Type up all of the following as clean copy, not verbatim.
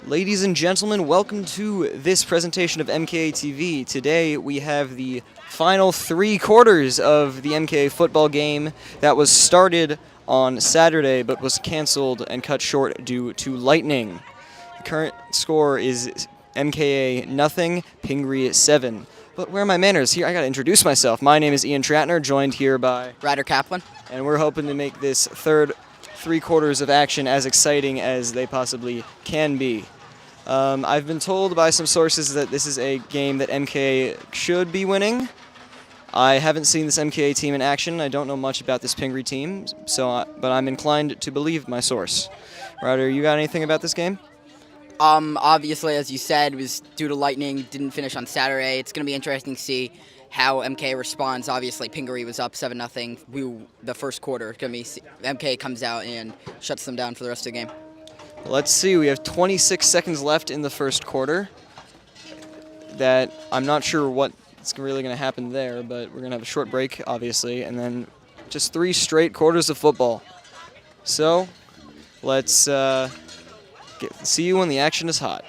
Ladies and gentlemen, welcome to this presentation of MKA TV. Today we have the final 3 quarters of the MKA football game that was started on Saturday but was canceled and cut short due to lightning. The current score is MKA nothing, Pingry 7. But where are my manners? Here, I gotta introduce myself. My name is Ian Tratner, joined here by Ryder Kaplan. And we're hoping to make this third 3 quarters of action as exciting as they possibly can be. I've been told by some sources that this is a game that MKA should be winning. I haven't seen this MKA team in action. I don't know much about this Pingry team, but I'm inclined to believe my source. Ryder, you got anything about this game? Obviously, as you said, it was due to lightning, didn't finish on Saturday. It's going to be interesting to see how MKA responds. Obviously, Pingry was up 7-0 the first quarter. It's going to be MKA comes out and shuts them down for the rest of the game. Let's see. We have 26 seconds left in the first quarter. That I'm not sure what's really going to happen there, but we're going to have a short break, obviously, and then just 3 straight quarters of football. So let's see you when the action is hot.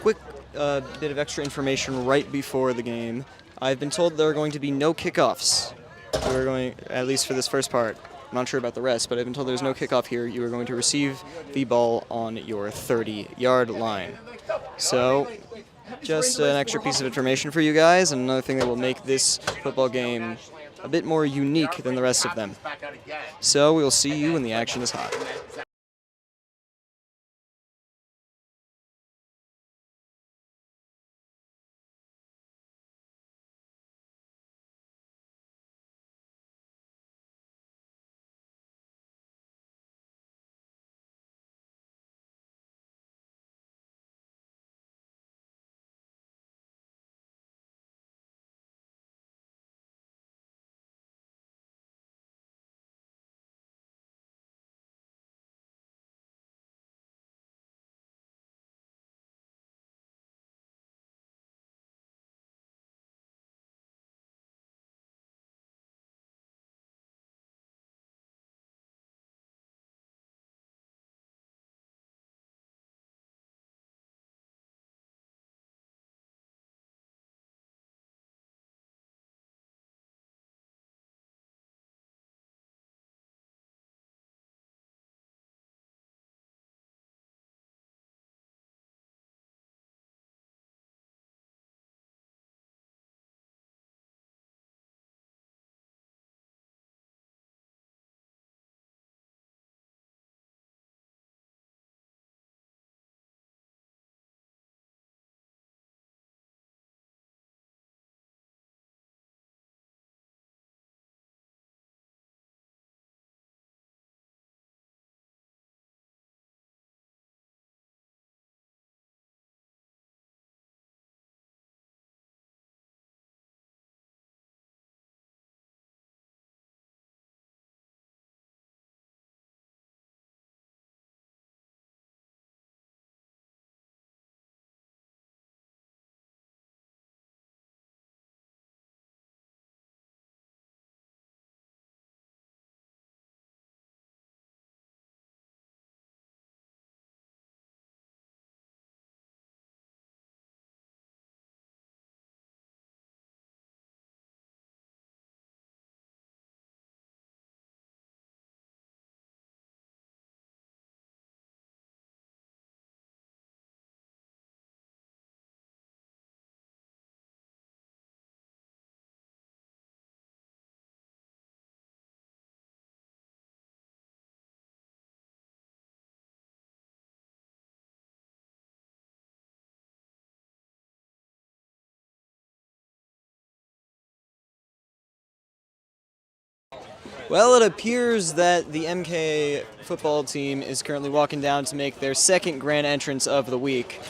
Quick bit of extra information right before the game. I've been told there are going to be no kickoffs. We're going, at least for this first part. I'm not sure about the rest, but I've been told there's no kickoff here. You are going to receive the ball on your 30-yard line. So, just an extra piece of information for you guys, and another thing that will make this football game a bit more unique than the rest of them. So we'll see you when the action is hot. Well, it appears that the MKA football team is currently walking down to make their second grand entrance of the week.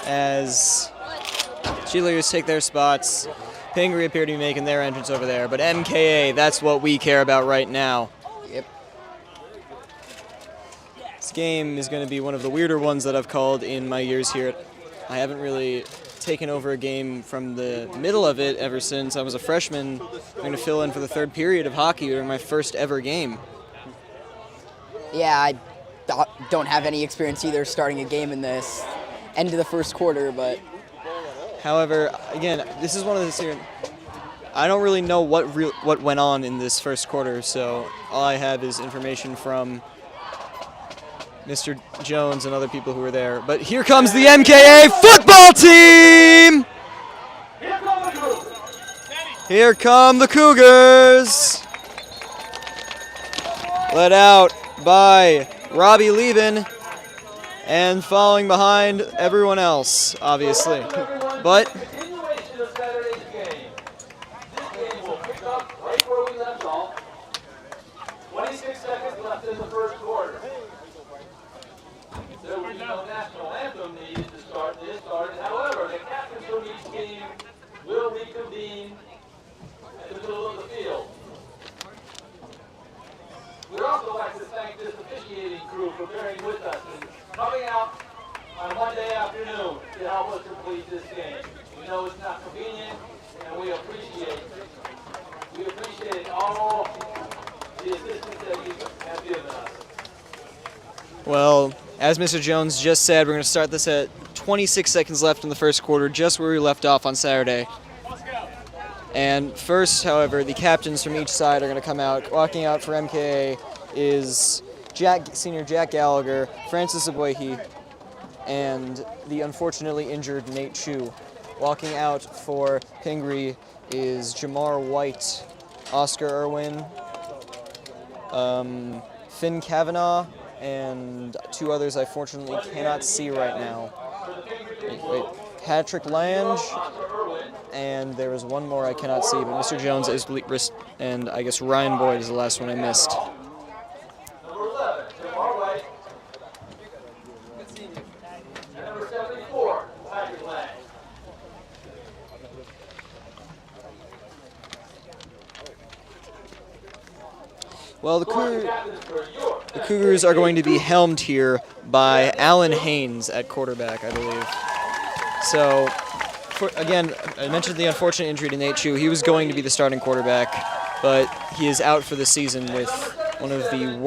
As cheerleaders take their spots, Pingry appear to be making their entrance over there. But MKA, that's what we care about right now. Yep. This game is going to be one of the weirder ones that I've called in my years here. I haven't really taken over a game from the middle of it ever since I was a freshman. I'm going to fill in for the third period of hockey during my first ever game. Yeah, I don't have any experience either starting a game in this end of the first quarter, but... However, again, this is one of the... I don't really know what went on in this first quarter, so all I have is information from Mr. Jones and other people who were there. But here comes the MKA football team! Here come the Cougars! Led out by Robbie Lieben and following behind everyone else, obviously. But We'd also like to thank this officiating crew for bearing with us and coming out on Monday afternoon to help us complete this game. We know it's not convenient, and we appreciate all the assistance that you have given us. well, as Mr. Jones just said, we're going to start this at 26 seconds left in the first quarter, just where we left off on Saturday. And first, however, the captains from each side are going to come out. Walking out for MKA is senior Jack Gallagher, Francis Aboihi, and the unfortunately injured Nate Chu. Walking out for Pingry is Jamar White Oscar Irwin, Finn Kavanaugh, and two others I fortunately cannot see right now. Wait. Patrick Lange, and there was one more I cannot see, but Mr. Jones is, and I guess Ryan Boyd is the last one I missed. Number 11, Tim Harway. And number 74, Patrick Lang. Well, the Cougars are going to be helmed here by Alan Haynes at quarterback, I believe. So, again, I mentioned the unfortunate injury to Nate Chu. He was going to be the starting quarterback, but he is out for the season with one of the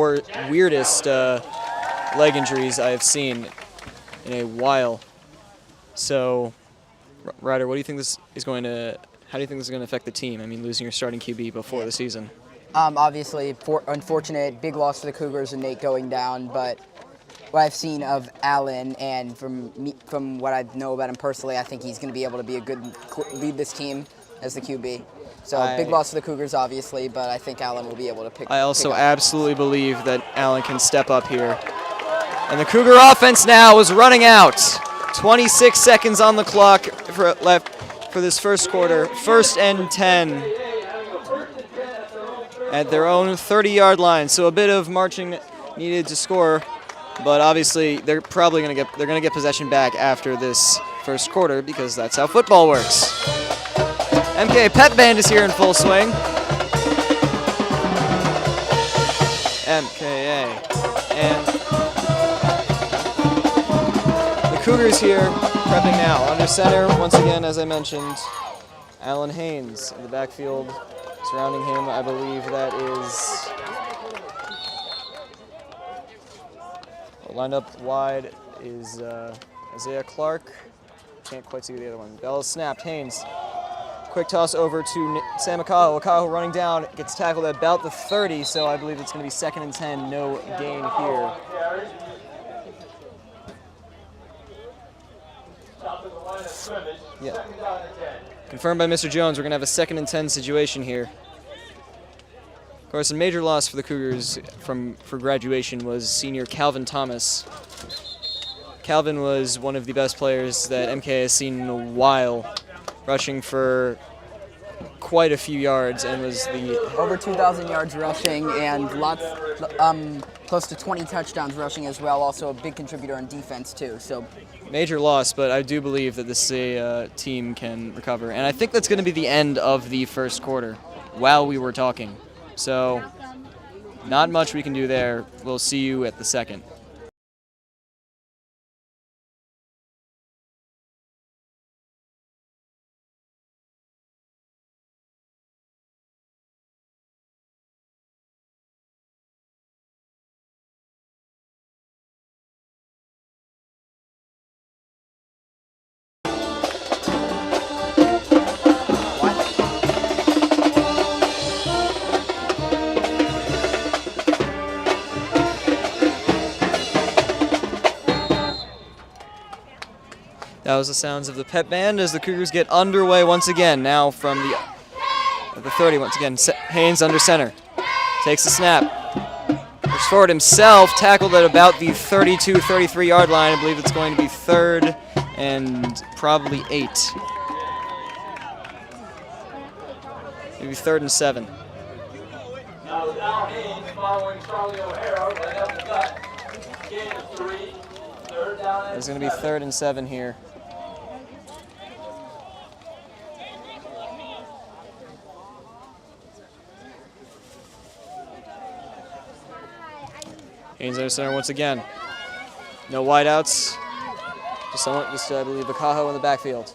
weirdest leg injuries I have seen in a while. So, Ryder, what do you think this is going to? How do you think this is going to affect the team? I mean, losing your starting QB before the season. Obviously, unfortunate, big loss for the Cougars and Nate going down, but what I've seen of Allen and from what I know about him personally, I think he's going to be able to be a good lead this team as the QB. So big loss for the Cougars, obviously, but I think Allen will be able to pick. I also absolutely believe that Allen can step up here. And the Cougar offense now is running out. 26 seconds on the clock left for this first quarter. 1st and 10 at their own 30-yard line. So a bit of marching needed to score. But obviously, they're probably going to get possession back after this first quarter because that's how football works. MKA Pep Band is here in full swing. MKA. And the Cougars here prepping now. Under center, once again, as I mentioned, Alan Haynes in the backfield. Surrounding him, I believe that is... Lined up wide is Isaiah Clark. Can't quite see the other one. Bell is snapped. Haynes. Quick toss over to Sam Akaho. Akaho running down. Gets tackled at about the 30, so I believe it's going to be 2nd and 10. No gain here. Yeah. Confirmed by Mr. Jones. We're going to have a 2nd and 10 situation here. Of course, a major loss for the Cougars for graduation was senior Calvin Thomas. Calvin was one of the best players that MKA has seen in a while, rushing for quite a few yards and was the... Over 2,000 yards rushing and close to 20 touchdowns rushing as well. Also a big contributor on defense too. So major loss, but I do believe that this team can recover. And I think that's going to be the end of the first quarter while we were talking. So, not much we can do there. We'll see you at the second. That was the sounds of the Pep Band as the Cougars get underway once again. Now from the 30 once again. Haynes under center. Takes the snap. Looks forward himself. Tackled at about the 32, 33-yard line. I believe it's going to be 3rd and probably 8. Maybe 3rd and 7. Now it's Al Haynes following Charlie O'Hara right up the gut. Gain of 3. 3rd down. It's going to be 3rd and 7 here. Haynes under center once again. No wideouts. Just I believe Akaho in the backfield.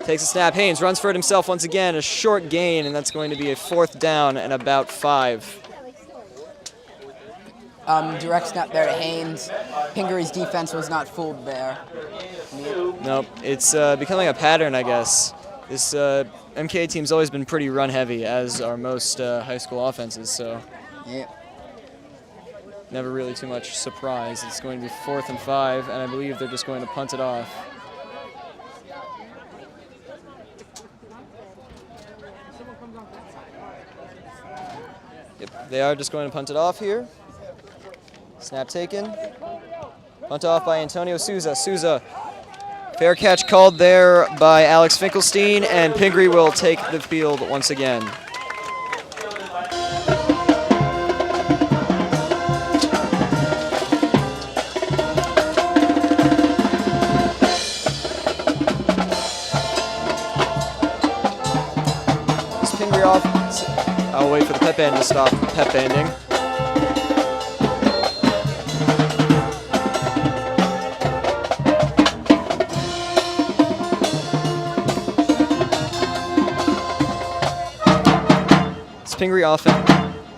Takes a snap. Haynes runs for it himself once again. A short gain, and that's going to be a 4th down and about 5. Direct snap there to Haynes. Pingry's defense was not fooled there. Nope. It's becoming a pattern, I guess. This MKA team's always been pretty run-heavy, as are most high school offenses, so... Yeah. Never really too much surprise. It's going to be 4th and 5, and I believe they're just going to punt it off. They are just going to punt it off here. Snap taken. Punt off by Antonio Souza. Souza, fair catch called there by Alex Finkelstein, and Pingry will take the field once again. This Pingry off. I'll wait for the pep band to stop pep banding.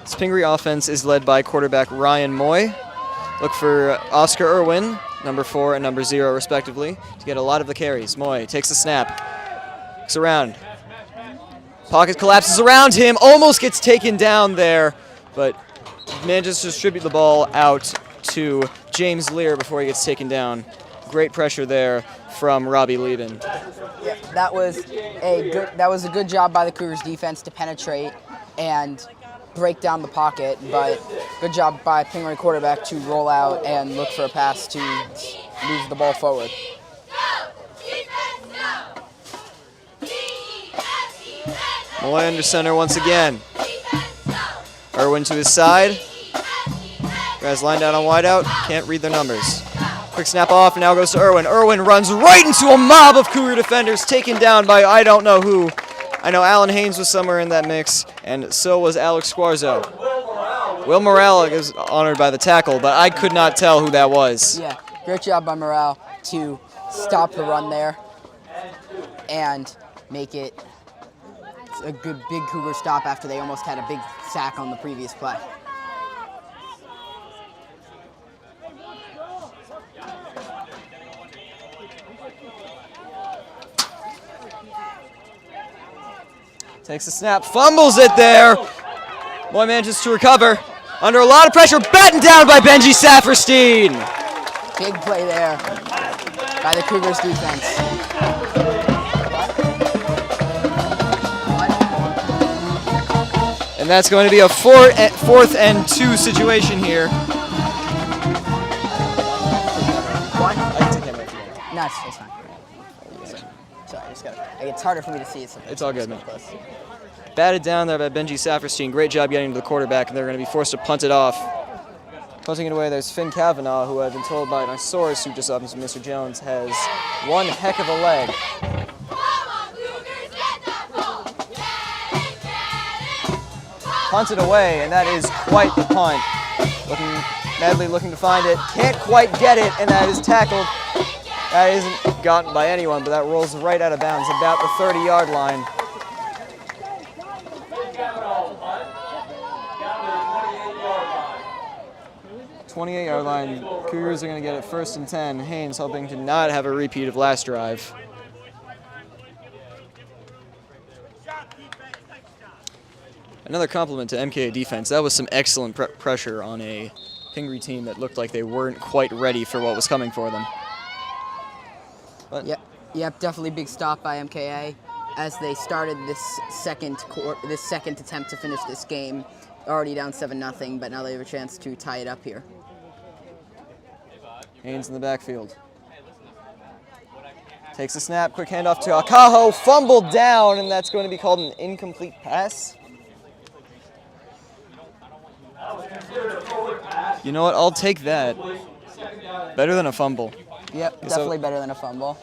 This Pingry offense is led by quarterback Ryan Moy. Look for Oscar Irwin, number 4 and number 0 respectively, to get a lot of the carries. Moy takes the snap, looks around. Pocket collapses around him, almost gets taken down there, but manages to distribute the ball out to James Lear before he gets taken down. Great pressure there from Robbie Lieben. Yeah, that was a good job by the Cougars defense to penetrate and break down the pocket, but good job by Pingry quarterback to roll out and look for a pass to move the ball forward. Moy under center once again. Irwin to his side. Guys lined out on wideout, can't read their numbers. Quick snap off, and now goes to Irwin. Irwin runs right into a mob of Cougar defenders, taken down by I don't know who. I know Alan Haynes was somewhere in that mix, and so was Alex Squarzo. Will Morale is honored by the tackle, but I could not tell who that was. Yeah, great job by Morale to stop the run there and make it a good big Cougar stop after they almost had a big sack on the previous play. Takes the snap, fumbles it there. Moy manages to recover. Under a lot of pressure, battened down by Benji Saperstein. Big play there by the Cougars defense. And that's going to be a fourth and 2 situation here. What? No, it's fine. Sorry, it's harder for me to see. It's all good, man. Batted down there by Benji Saperstein. Great job getting to the quarterback, and they're going to be forced to punt it off. Punting it away, there's Finn Kavanaugh, who I've been told by my source, who just up to Mr. Jones, has one heck of a leg. Punted away, and that is quite the punt. Madly looking to find it, can't quite get it, and that is tackled. That isn't gotten by anyone, but that rolls right out of bounds, about the 30-yard line. 28-yard line. Cougars are going to get it 1st and 10. Haynes hoping to not have a repeat of last drive. Another compliment to MKA defense. That was some excellent pressure on a Pingry team that looked like they weren't quite ready for what was coming for them. But Yep, definitely big stop by MKA as they started this second attempt to finish this game. Already down 7-0, but now they have a chance to tie it up here. Haynes in the backfield. Takes a snap, quick handoff to Akaho, fumbled down, and that's going to be called an incomplete pass. You know what, I'll take that. Better than a fumble. Yep, definitely better than a fumble.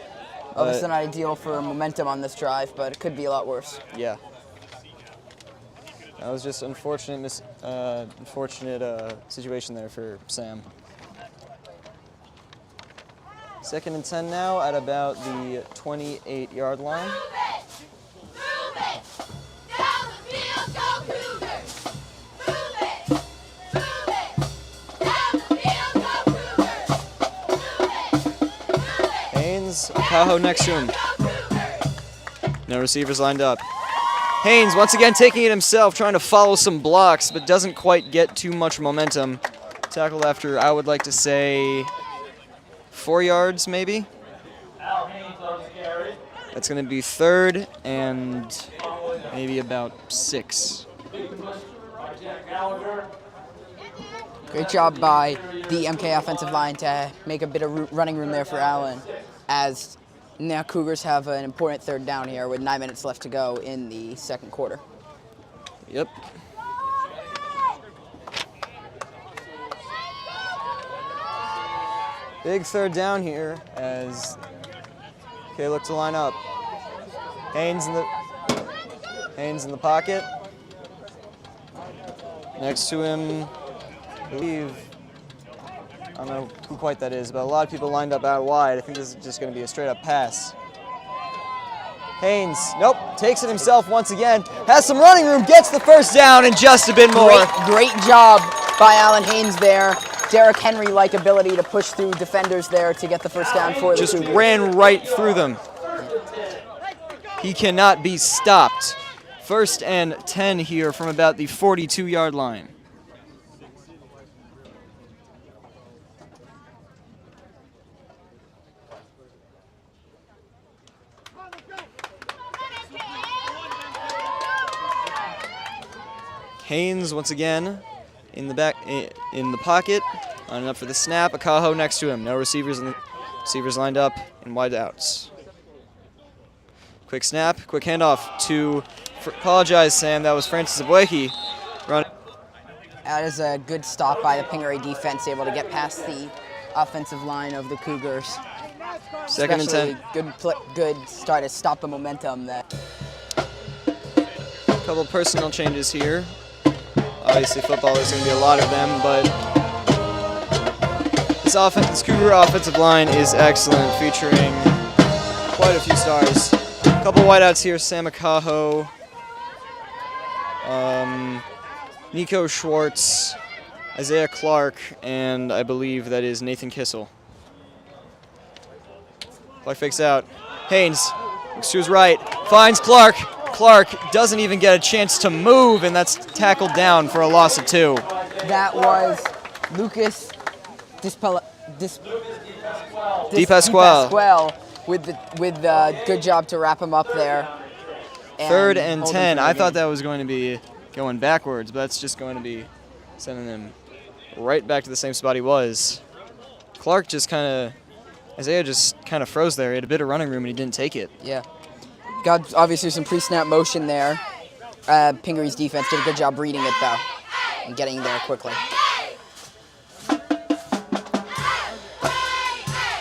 Obviously not ideal for momentum on this drive, but it could be a lot worse. Yeah. That was just unfortunate situation there for Sam. 2nd and 10 now at about the 28-yard line. Haynes, Cajo next to him. No receivers lined up. Haynes once again taking it himself, trying to follow some blocks, but doesn't quite get too much momentum. Tackled after, I would like to say, 4 yards maybe. That's going to be 3rd and maybe about 6. calendar. Great job by the MKA offensive line to make a bit of running room there for Allen, as now Cougars have an important third down here with 9 minutes left to go in the second quarter. Yep. Big third down here as MKA look to line up. Haynes in the pocket. Next to him, I believe, I don't know who quite that is, but a lot of people lined up out wide. I think this is just going to be a straight up pass. Haynes, nope, takes it himself once again, has some running room, gets the first down and just a bit more. Great job by Alan Haynes there. Derrick Henry-like ability to push through defenders there to get the first down for the Cougars. Just ran right through them. He cannot be stopped. 1st and 10 here from about the 42-yard line. Haynes once again in the pocket, lining up for the snap. Akaho next to him. No receivers lined up in wide outs. Quick snap, quick handoff to. Apologize, Sam. That was Francis Abuehi. That is a good stop by the Pingry defense, able to get past the offensive line of the Cougars. 2nd and 10. Good start to stop the momentum. Couple personnel changes here. Obviously, football, there's going to be a lot of them, but this Cougar offensive line is excellent, featuring quite a few stars. A couple wideouts here: Sam Akaho, Nico Schwartz, Isaiah Clark, and I believe that is Nathan Kissel. Clark fakes out. Haynes looks to his right, finds Clark. Clark doesn't even get a chance to move, and that's tackled down for a loss of 2. That was Lucas DePasquale with the good job to wrap him up there. 3rd and 10. I thought that was going to be going backwards, but that's just going to be sending him right back to the same spot he was. Clark just Isaiah just kind of froze there. He had a bit of running room, and he didn't take it. Yeah. Got obviously some pre-snap motion there. Pingry's defense did a good job reading it, though, and getting there quickly.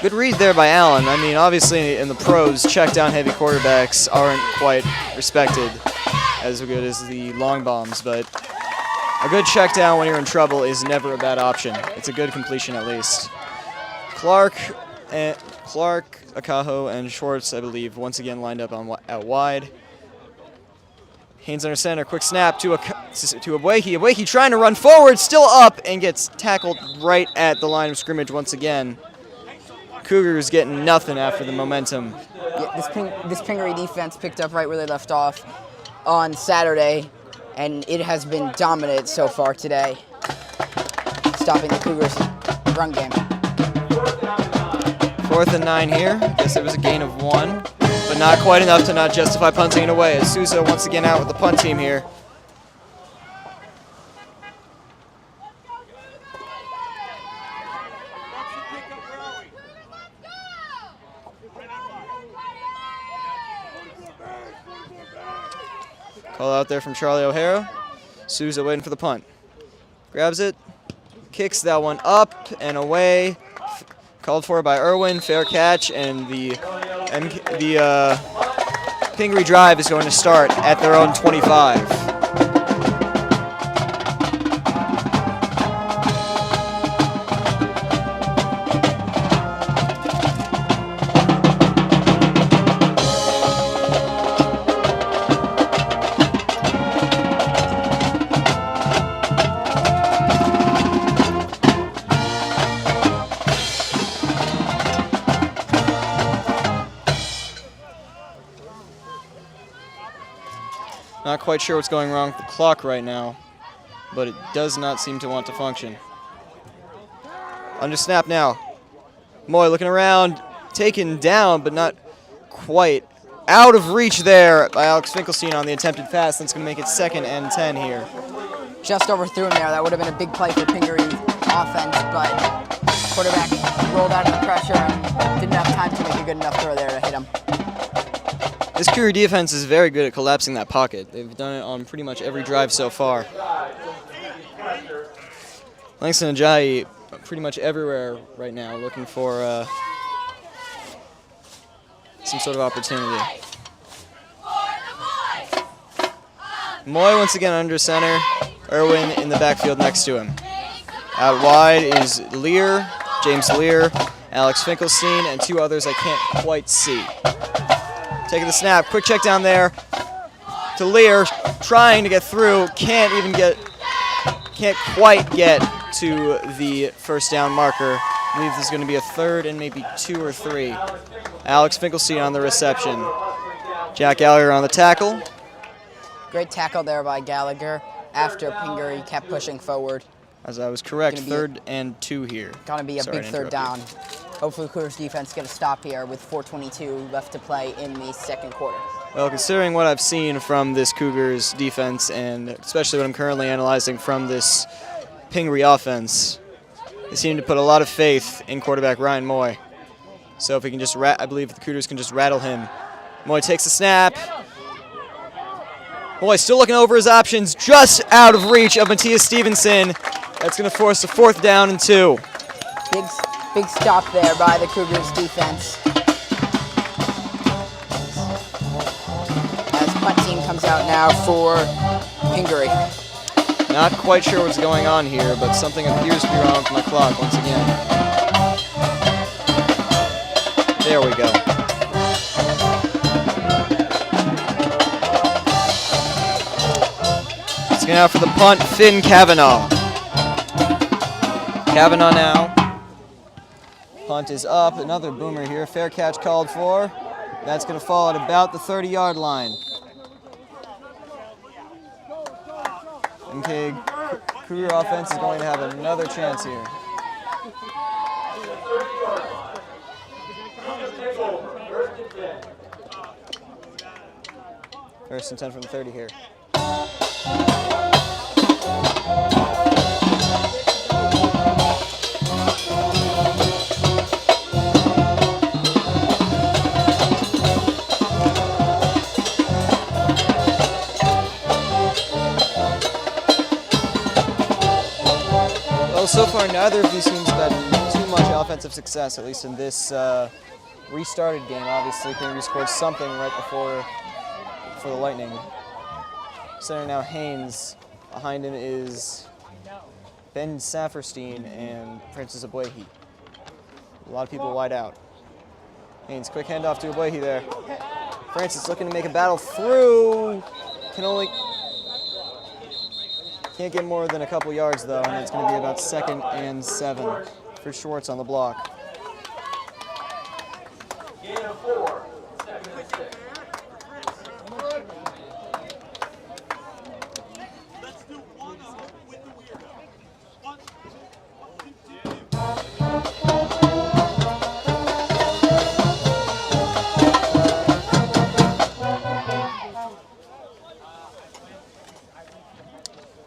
Good read there by Allen. I mean, obviously in the pros, check-down heavy quarterbacks aren't quite respected as good as the long bombs, but a good check-down when you're in trouble is never a bad option. It's a good completion at least. Clark, Akaho, and Schwartz, I believe, once again lined up out wide. Haynes under center, quick snap to Abuehi. Abuehi trying to run forward, still up, and gets tackled right at the line of scrimmage once again. Cougars getting nothing after the momentum. Yeah, this Pingry defense picked up right where they left off on Saturday, and it has been dominant so far today, stopping the Cougars' run game. 4th and 9 here. I guess it was a gain of 1, but not quite enough to not justify punting it away. As Sousa once again out with the punt team here. Call out there from Charlie O'Hara. Sousa waiting for the punt. Grabs it, kicks that one up and away. Called for by Irwin, fair catch, and the Pingry drive is going to start at their own 25. Not quite sure what's going wrong with the clock right now, but it does not seem to want to function. Under snap now. Moy looking around, taken down, but not quite. Out of reach there by Alex Finkelstein on the attempted pass. That's going to make it 2nd and 10 here. just overthrew him there. That would have been a big play for Pingry offense, but quarterback rolled out of the pressure and didn't have time to make a good enough throw there to hit him. This Cougar defense is very good at collapsing that pocket. They've done it on pretty much every drive so far. Langston Ajayi pretty much everywhere right now looking for some sort of opportunity. Moy once again under center. Irwin in the backfield next to him. Out wide is Lear, James Lear, Alex Finkelstein, and two others I can't quite see. Taking the snap, quick check down there to Lear, trying to get through, can't quite get to the first down marker. I believe this is going to be a third and maybe 2 or 3. Alex Finkelstein on the reception. Jack Gallagher on the tackle. Great tackle there by Gallagher after Pingry kept pushing forward. As I was correct, third and 2 here. Gonna be a big third down. Hopefully Cougars defense get a stop here with 4:22 left to play in the second quarter. Well, considering what I've seen from this Cougars defense, and especially what I'm currently analyzing from this Pingry offense, they seem to put a lot of faith in quarterback Ryan Moy. So if we can just, I believe the Cougars can just rattle him. Moy takes the snap. Moy still looking over his options, just out of reach of Matthias Stevenson. That's going to force a 4th down and 2. Big stop there by the Cougars defense. As punt team comes out now for Pingry. Not quite sure what's going on here, but something appears to be wrong with my clock once again. There we go. Looking out for the punt, Finn Cavanaugh. Cavanaugh now. Punt is up. Another boomer here. Fair catch called for. That's going to fall at about the 30-yard line. Okay, Cougar offense is going to have another chance here. First and 10 from the 30 here. So far, neither of these teams have had too much offensive success, at least in this restarted game. Obviously, Pingry scored something right before the Lightning. Center now Haynes. Behind him is Ben Safferstein and Francis Aboyehi. A lot of people wide out. Haynes, quick handoff to Aboyehi there. Francis looking to make a battle through. Can't get more than a couple yards, though, and it's going to be about 2nd and 7 for Schwartz on the block. Gain of 4, 2nd and 6. Let's do one with the weirdo. 1, 2, 2.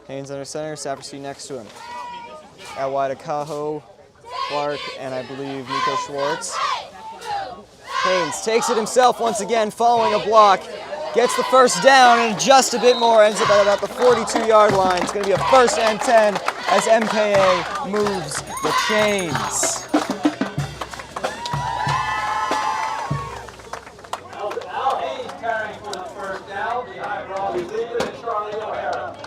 Haynes under center, Safferstein next to him. Out wide, Akaho, Clark, and I believe Nico Schwartz. Haynes takes it himself once again, following a block. Gets the first down and just a bit more, ends up at about the 42-yard line. It's going to be a 1st and 10 as MKA moves the chains. Al Haynes carrying for the first down behind Robbie Lehman and Charlie O'Hara.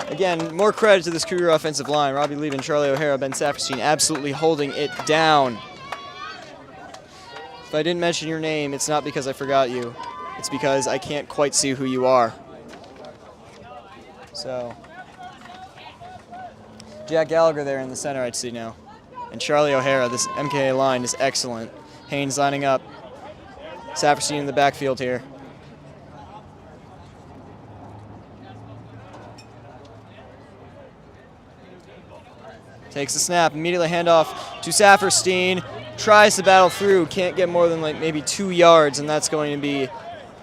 Again, more credit to this Cougar offensive line. Robbie Lehman, Charlie O'Hara, Ben Safferstein absolutely holding it down. If I didn't mention your name, it's not because I forgot you. It's because I can't quite see who you are. So, Jack Gallagher there in the center I'd see now. And Charlie O'Hara, this MKA line is excellent. Haynes lining up. Safferstein in the backfield here. Takes the snap, immediately handoff to Safferstein. Tries to battle through, can't get more than like maybe 2 yards, and that's going to be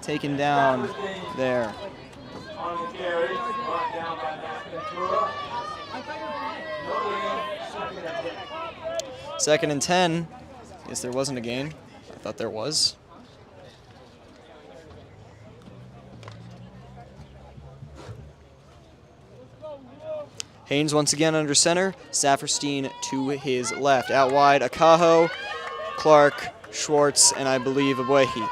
taken down there. On the carry, brought down by Matt. 2nd and 10. Guess there wasn't a gain. I thought there was. Haynes once again under center. Saperstein to his left. Out wide, Akaho, Clark, Schwartz, and I believe Abuehi.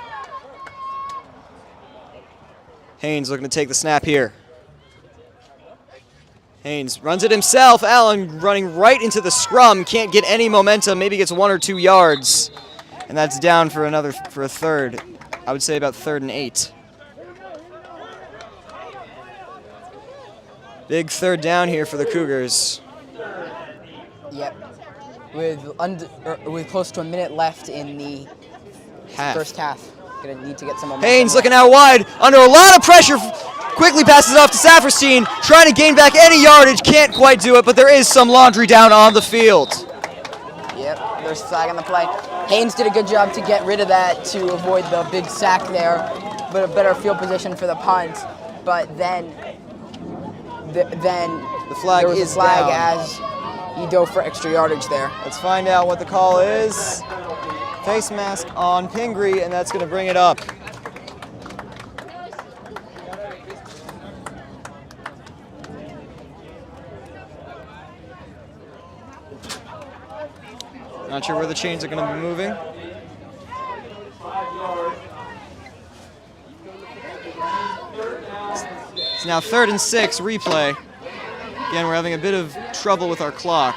Haynes looking to take the snap here. Haynes runs it himself. Allen running right into the scrum. Can't get any momentum. Maybe gets 1 or 2 yards. And that's down for a third. I would say about 3rd and 8. Big 3rd down here for the Cougars. Yep. With close to a minute left in the first half. Gonna need to get some momentum. Haynes looking out wide, under a lot of pressure. Quickly passes off to Saperstein, trying to gain back any yardage. Can't quite do it, but there is some laundry down on the field. Yep, there's flag on the play. Haynes did a good job to get rid of that to avoid the big sack there, but a better field position for the punt. But then the flag there was is a flag down. as he dove for extra yardage there. Let's find out what the call is. Face mask on Pingry, and that's going to bring it up. Not sure where the chains are going to be moving. It's now 3rd and 6, replay. Again, we're having a bit of trouble with our clock.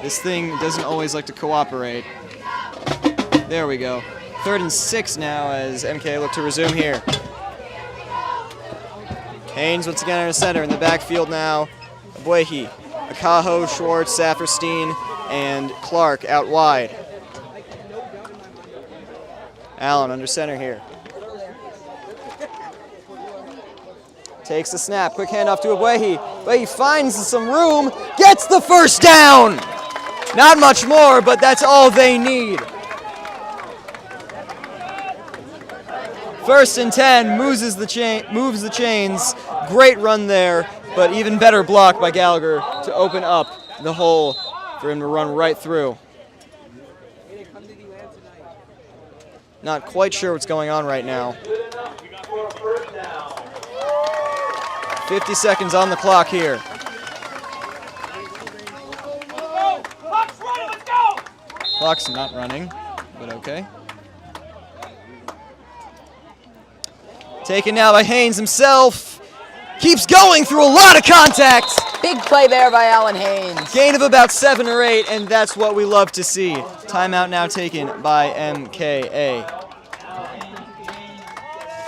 This thing doesn't always like to cooperate. There we go. 3rd and 6 now as MKA look to resume here. Haynes once again under center in the backfield now. Abuehi, Akaho, Schwartz, Saperstein, and Clark out wide. Allen under center here. Takes the snap, quick handoff to Abuehi. Abuehi finds some room, gets the first down! Not much more, but that's all they need. 1st and 10, moves the chains. Great run there, but even better block by Gallagher to open up the hole for him to run right through. Not quite sure what's going on right now. 50 seconds on the clock here. Clock's not running, but okay. Taken now by Haynes himself. Keeps going through a lot of contact. Big play there by Alan Haynes. Gain of about 7 or 8, and that's what we love to see. Timeout now taken by MKA.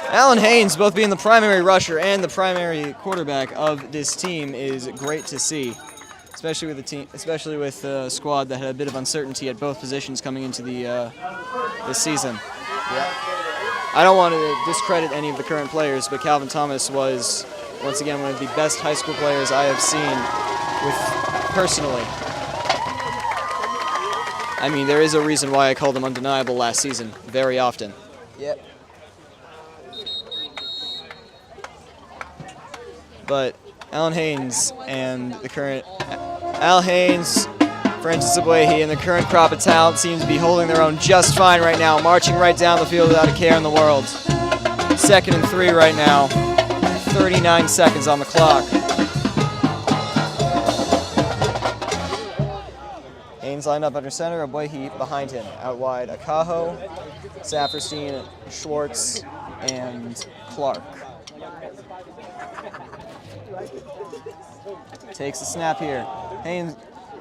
Alan Haynes, both being the primary rusher and the primary quarterback of this team, is great to see, especially with a squad that had a bit of uncertainty at both positions coming into this season. Yep. I don't want to discredit any of the current players, but Calvin Thomas was, once again, one of the best high school players I have seen personally. I mean, there is a reason why I called him undeniable last season very often. Yep. But Alan Haynes and the current Al Haynes, Francis Abuehi, and the current crop of talent seem to be holding their own just fine right now, marching right down the field without a care in the world. 2nd and 3 right now. 39 seconds on the clock. Haynes lined up under center, Abuehi behind him. Out wide, Akaho, Saperstein, Schwartz, and Clark. Takes the snap here. Haynes,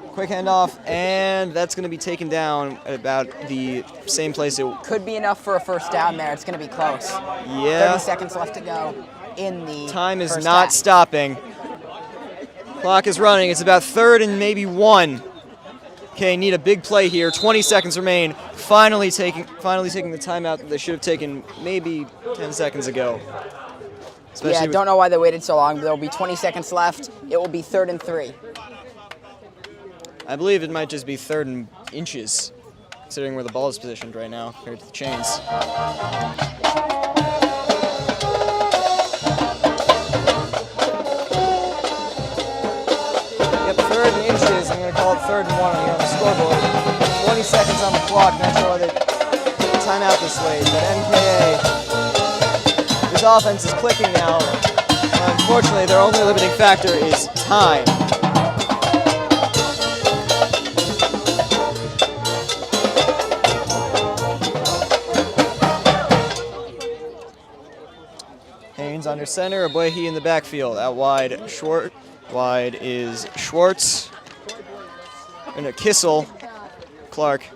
quick handoff, and that's going to be taken down at about the same place it could be enough for a first down there. It's going to be close. Yeah. 30 seconds left to go in the time is first not half. stopping. Clock is running. It's about 3rd and maybe 1. Okay, need a big play here. 20 seconds remain. Finally taking the timeout that they should have taken maybe 10 seconds ago. Yeah, I don't know why they waited so long, but there will be 20 seconds left. It will be 3rd and 3. I believe it might just be 3rd and inches, considering where the ball is positioned right now compared to the chains. Yep, 3rd and inches. I'm going to call it 3rd and 1 here on the scoreboard. 20 seconds on the clock. Not sure why they timeout this way, but MKA, this offense is clicking now. Unfortunately, their only limiting factor is time. Haynes under center, Abuehi in the backfield. Out wide, short. Wide is Schwartz. And a Kissel. Clark.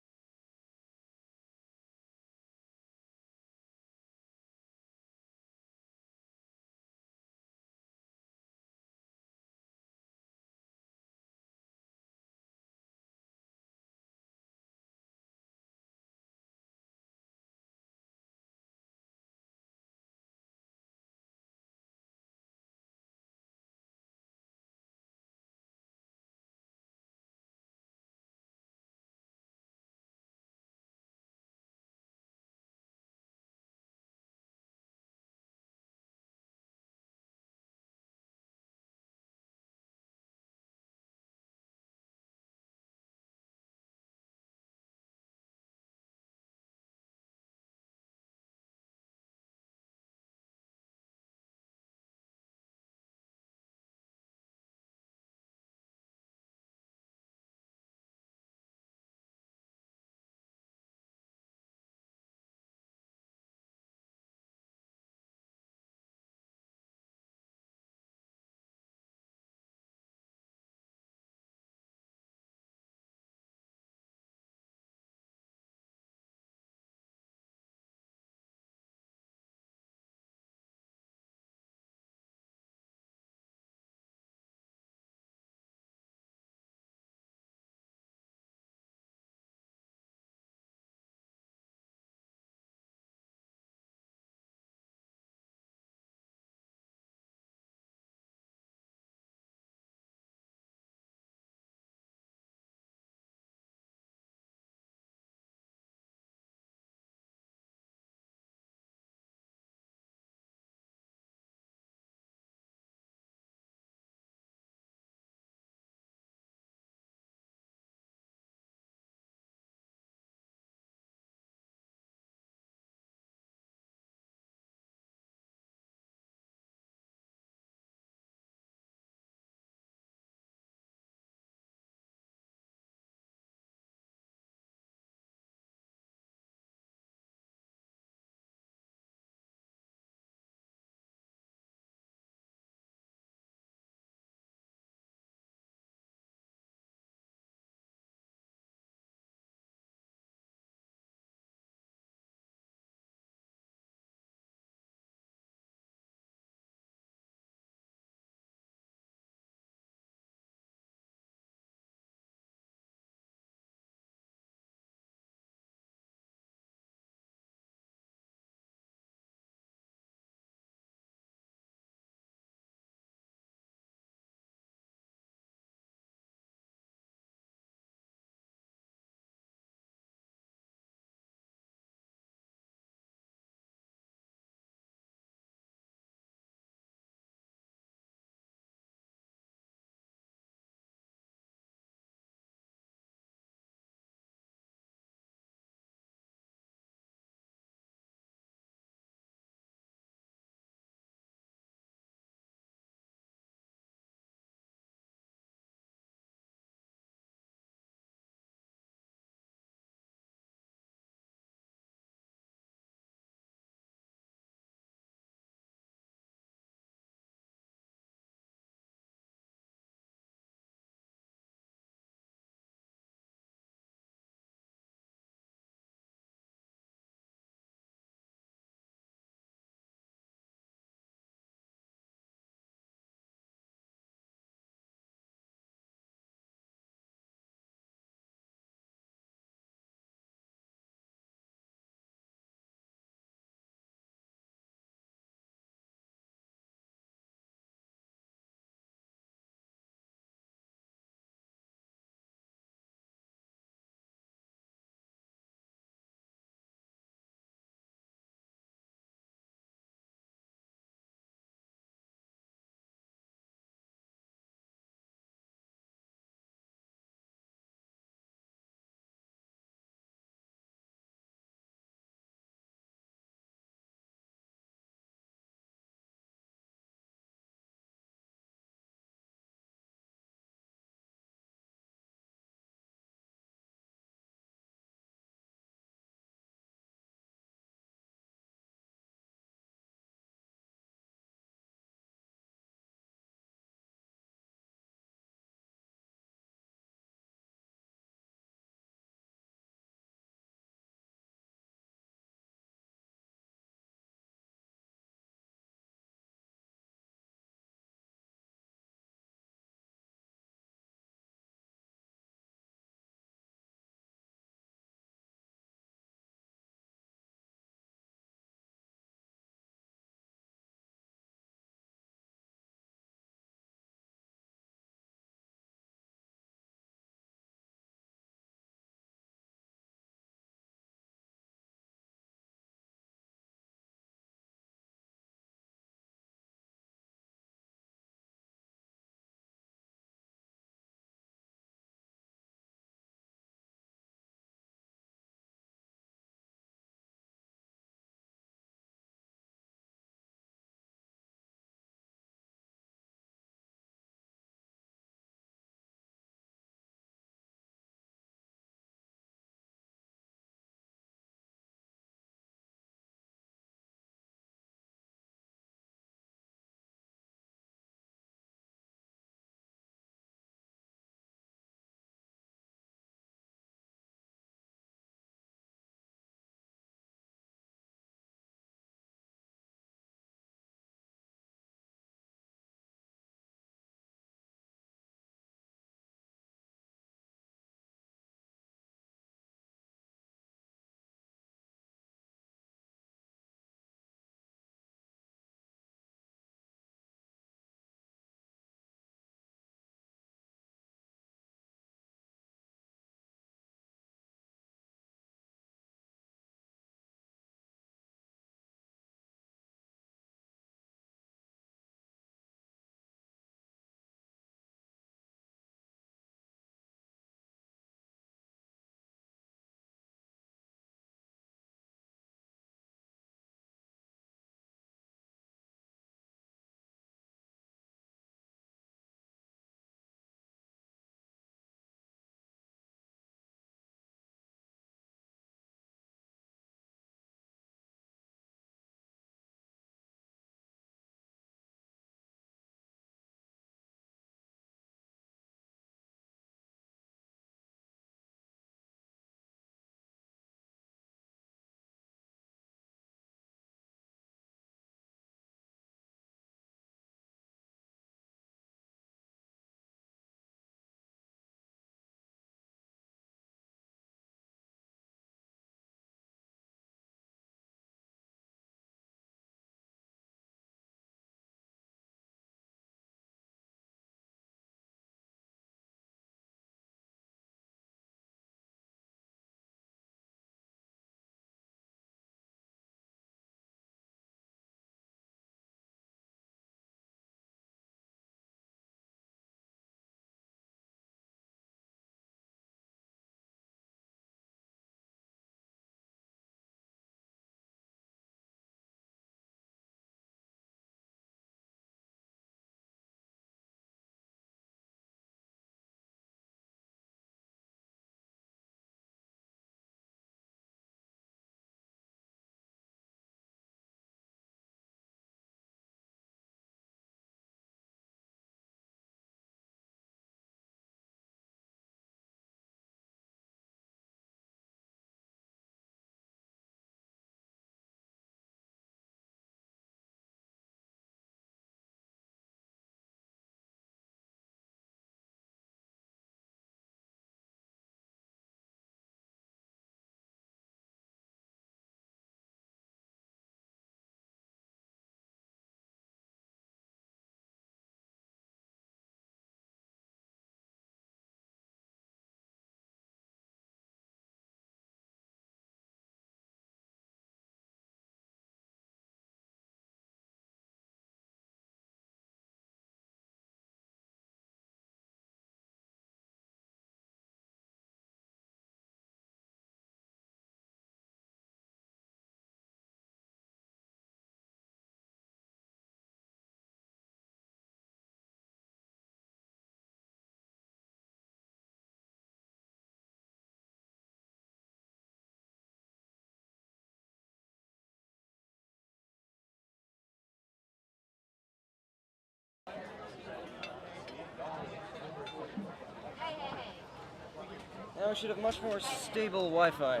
Now we should have much more stable Wi-Fi.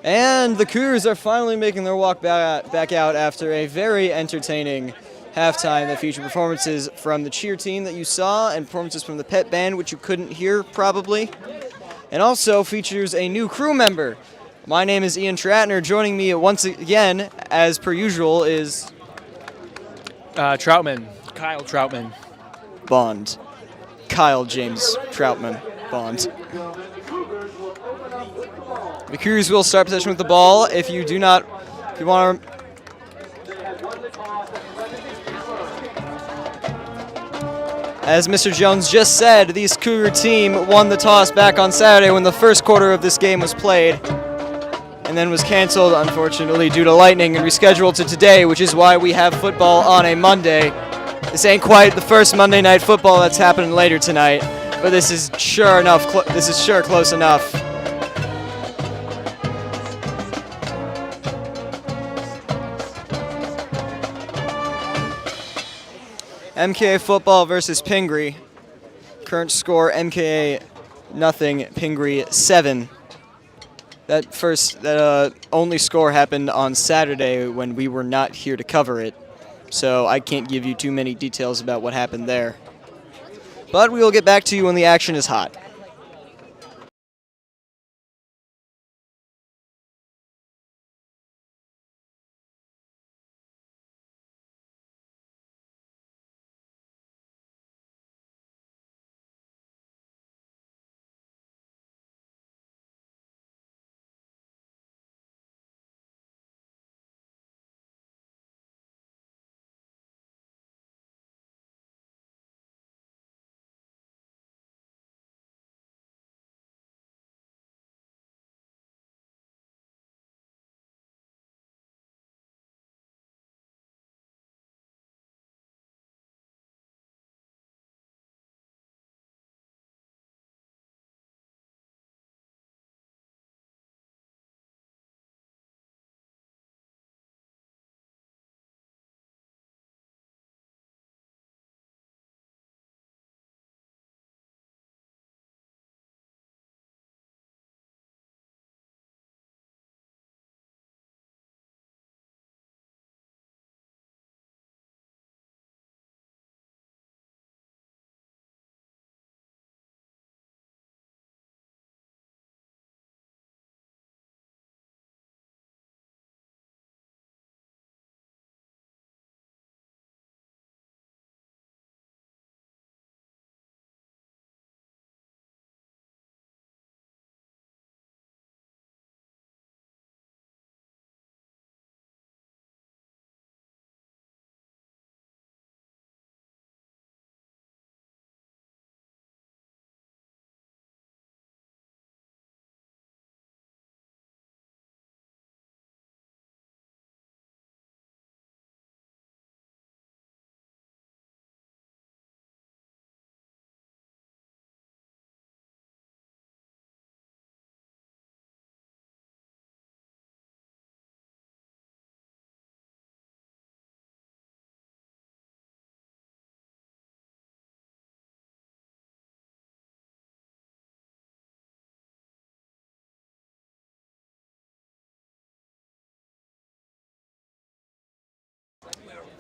And the Cougars are finally making their walk back out after a very entertaining halftime that featured performances from the cheer team that you saw and performances from the pet band, which you couldn't hear probably, and also features a new crew member. My name is Ian Tratner. Joining me once again, as per usual, is Kyle Troutman. Bond. Kyle James Troutman Bond. The Cougars will start possession with the ball. If you want to... As Mr. Jones just said, the Cougar team won the toss back on Saturday when the first quarter of this game was played, and then was canceled, unfortunately, due to lightning and rescheduled to today, which is why we have football on a Monday. This ain't quite the first Monday night football that's happening later tonight, but this is sure close enough. MKA football versus Pingry. Current score MKA nothing, Pingry 7. That only score happened on Saturday when we were not here to cover it, so I can't give you too many details about what happened there. But we will get back to you when the action is hot.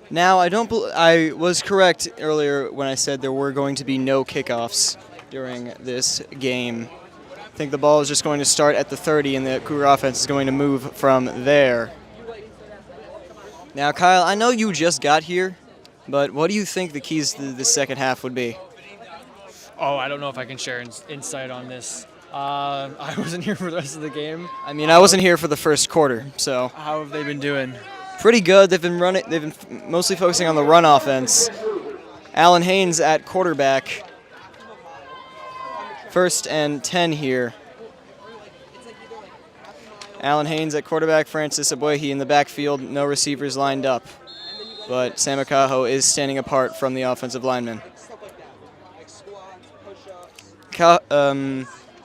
Now, I was correct earlier when I said there were going to be no kickoffs during this game. I think the ball is just going to start at the 30, and the Cougar offense is going to move from there. Now, Kyle, I know you just got here, but what do you think the keys to the second half would be? Oh, I don't know if I can share insight on this. I wasn't here for the rest of the game. I mean, I wasn't here for the first quarter, so How have they been doing? pretty good. They've been mostly focusing on the run offense. Alan Haynes at quarterback. 1st and 10 here. Alan Haynes at quarterback, Francis Aboihi in the backfield, no receivers lined up. But Sam Akaho is standing apart from the offensive lineman.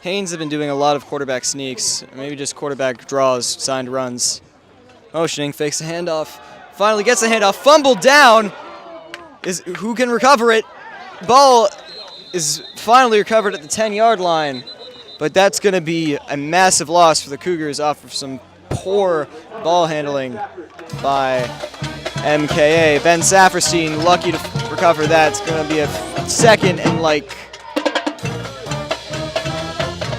Haynes have been doing a lot of quarterback sneaks, maybe just quarterback draws, signed runs. Motioning, fakes the handoff, finally gets the handoff, fumbled down. Who can recover it? Ball is finally recovered at the 10-yard line, but that's going to be a massive loss for the Cougars off of some poor ball handling by MKA. Ben Saferstein lucky to recover that. It's going to be a second and I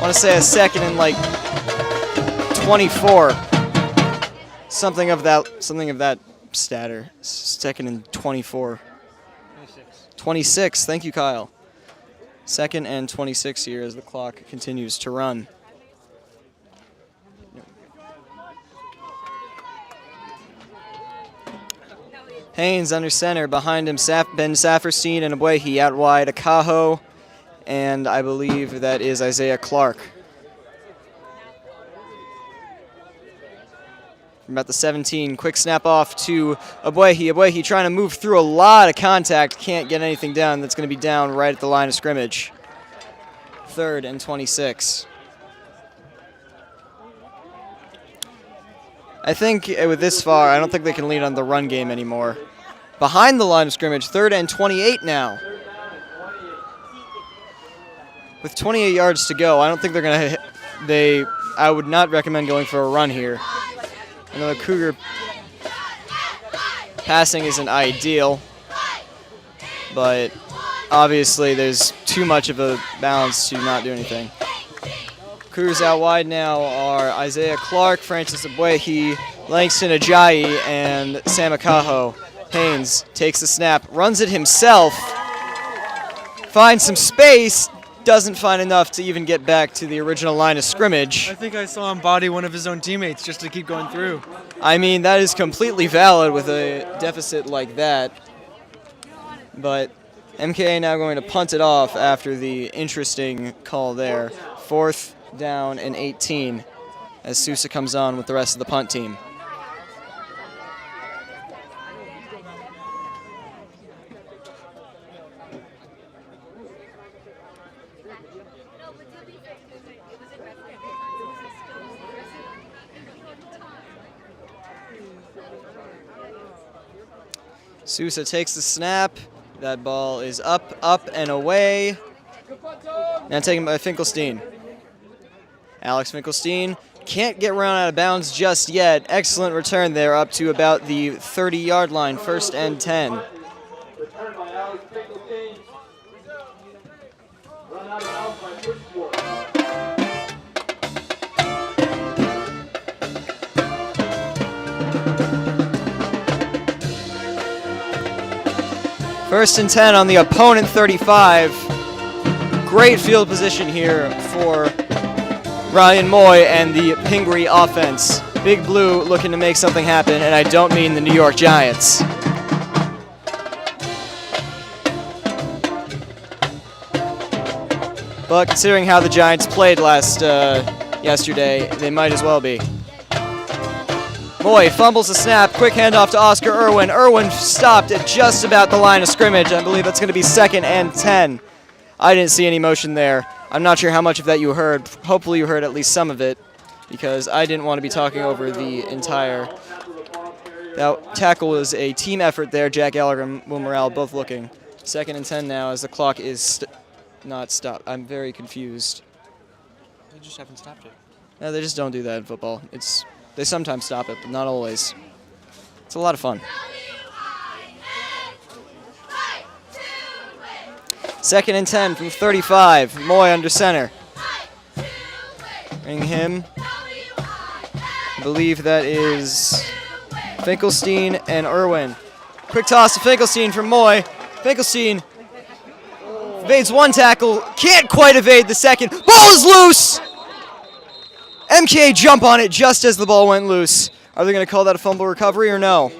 want to say a second and 24. Something of that stature. Second and 24. 26. Thank you, Kyle. 2nd and 26 here as the clock continues to run. Haynes under center. Behind him, Ben Saferstein and Aboihi out wide. Akaho, and I believe that is Isaiah Clark. From about the 17, quick snap off to Aboihi. Aboihi trying to move through a lot of contact. Can't get anything down. That's going to be down right at the line of scrimmage. 3rd and 26. I think with this far, I don't think they can lean on the run game anymore. behind the line of scrimmage. 3rd and 28 now. With 28 yards to go, I don't think they're going to I would not recommend going for a run here. Another Cougar passing isn't ideal, but obviously there's too much of a balance to not do anything. Cougars out wide now are Isaiah Clark, Francis Abuehi, Langston Ajayi, and Samakaho. Haynes takes the snap, runs it himself, finds some space, doesn't find enough to even get back to the original line of scrimmage. I think I saw him body one of his own teammates just to keep going through. I mean, that is completely valid with a deficit like that. But MKA now going to punt it off after the interesting call there. 4th down and 18 as Sousa comes on with the rest of the punt team. Sousa takes the snap. That ball is up, and away. Now taken by Finkelstein. Alex Finkelstein can't get run out of bounds just yet. Excellent return there up to about the 30-yard line, 1st and 10. Return by Alex Finkelstein. Run out of bounds by Bridgeport. First and 10 on the opponent 35. Great field position here for Ryan Moy and the Pingry offense. Big Blue looking to make something happen, and I don't mean the New York Giants. But considering how the Giants played yesterday, they might as well be. Moy fumbles the snap, quick handoff to Oscar Irwin. Irwin stopped at just about the line of scrimmage. I believe that's going to be 2nd and 10. I didn't see any motion there. I'm not sure how much of that you heard. Hopefully you heard at least some of it, because I didn't want to be talking over the entire. That tackle was a team effort there. Jack Gallagher and Will Morale both looking. 2nd and 10 now as the clock is not stopped. I'm very confused. They just haven't stopped it. No, they just don't do that in football. They sometimes stop it, but not always. It's a lot of fun. 2nd and 10 from 35. Moy under center. Bring him. I believe that is Finkelstein and Irwin. Quick toss to Finkelstein from Moy. Finkelstein evades one tackle. Can't quite evade the second. Ball is loose! MKA jump on it just as the ball went loose. Are they going to call that a fumble recovery or no?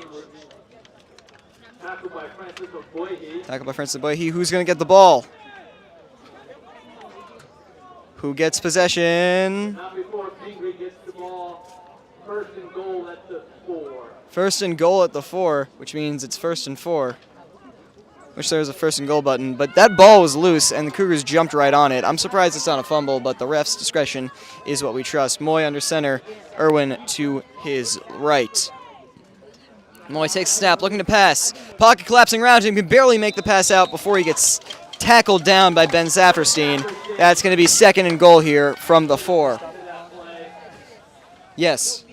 Tackled by Francis Abuehi. Tackled by Francis Abuehi. Who's going to get the ball? Who gets possession? Not before Pingry gets the ball. 1st and goal at the 4. 1st and goal at the 4, which means it's 1st and 4. Wish there was a 1st and goal button, but that ball was loose and the Cougars jumped right on it. I'm surprised it's not a fumble, but the ref's discretion is what we trust. Moy under center, Irwin to his right. Moy takes a snap, looking to pass. Pocket collapsing around him, can barely make the pass out before he gets tackled down by Ben Saperstein. That's going to be 2nd and goal here from the 4. Yes.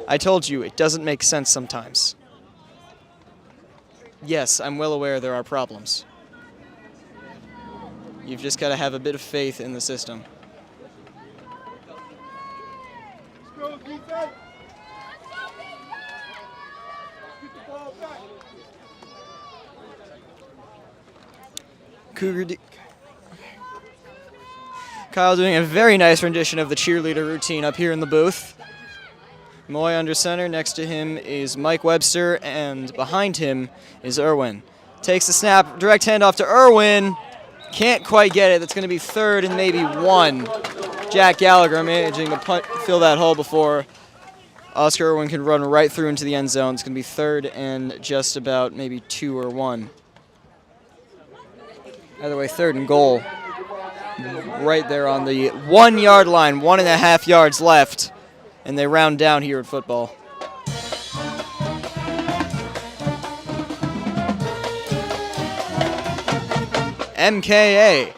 I told you, it doesn't make sense sometimes. Yes, I'm well aware there are problems. You've just got to have a bit of faith in the system. Kyle doing a very nice rendition of the cheerleader routine up here in the booth. Moy under center. Next to him is Mike Webster, and behind him is Irwin. Takes the snap, direct handoff to Irwin. Can't quite get it. That's going to be 3rd and maybe 1. Jack Gallagher managing to fill that hole before Oscar Irwin can run right through into the end zone. It's going to be 3rd and just about maybe 2 or 1. Either way, 3rd and goal. Right there on the 1-yard line, 1.5 yards left. And they round down here in football. MKA.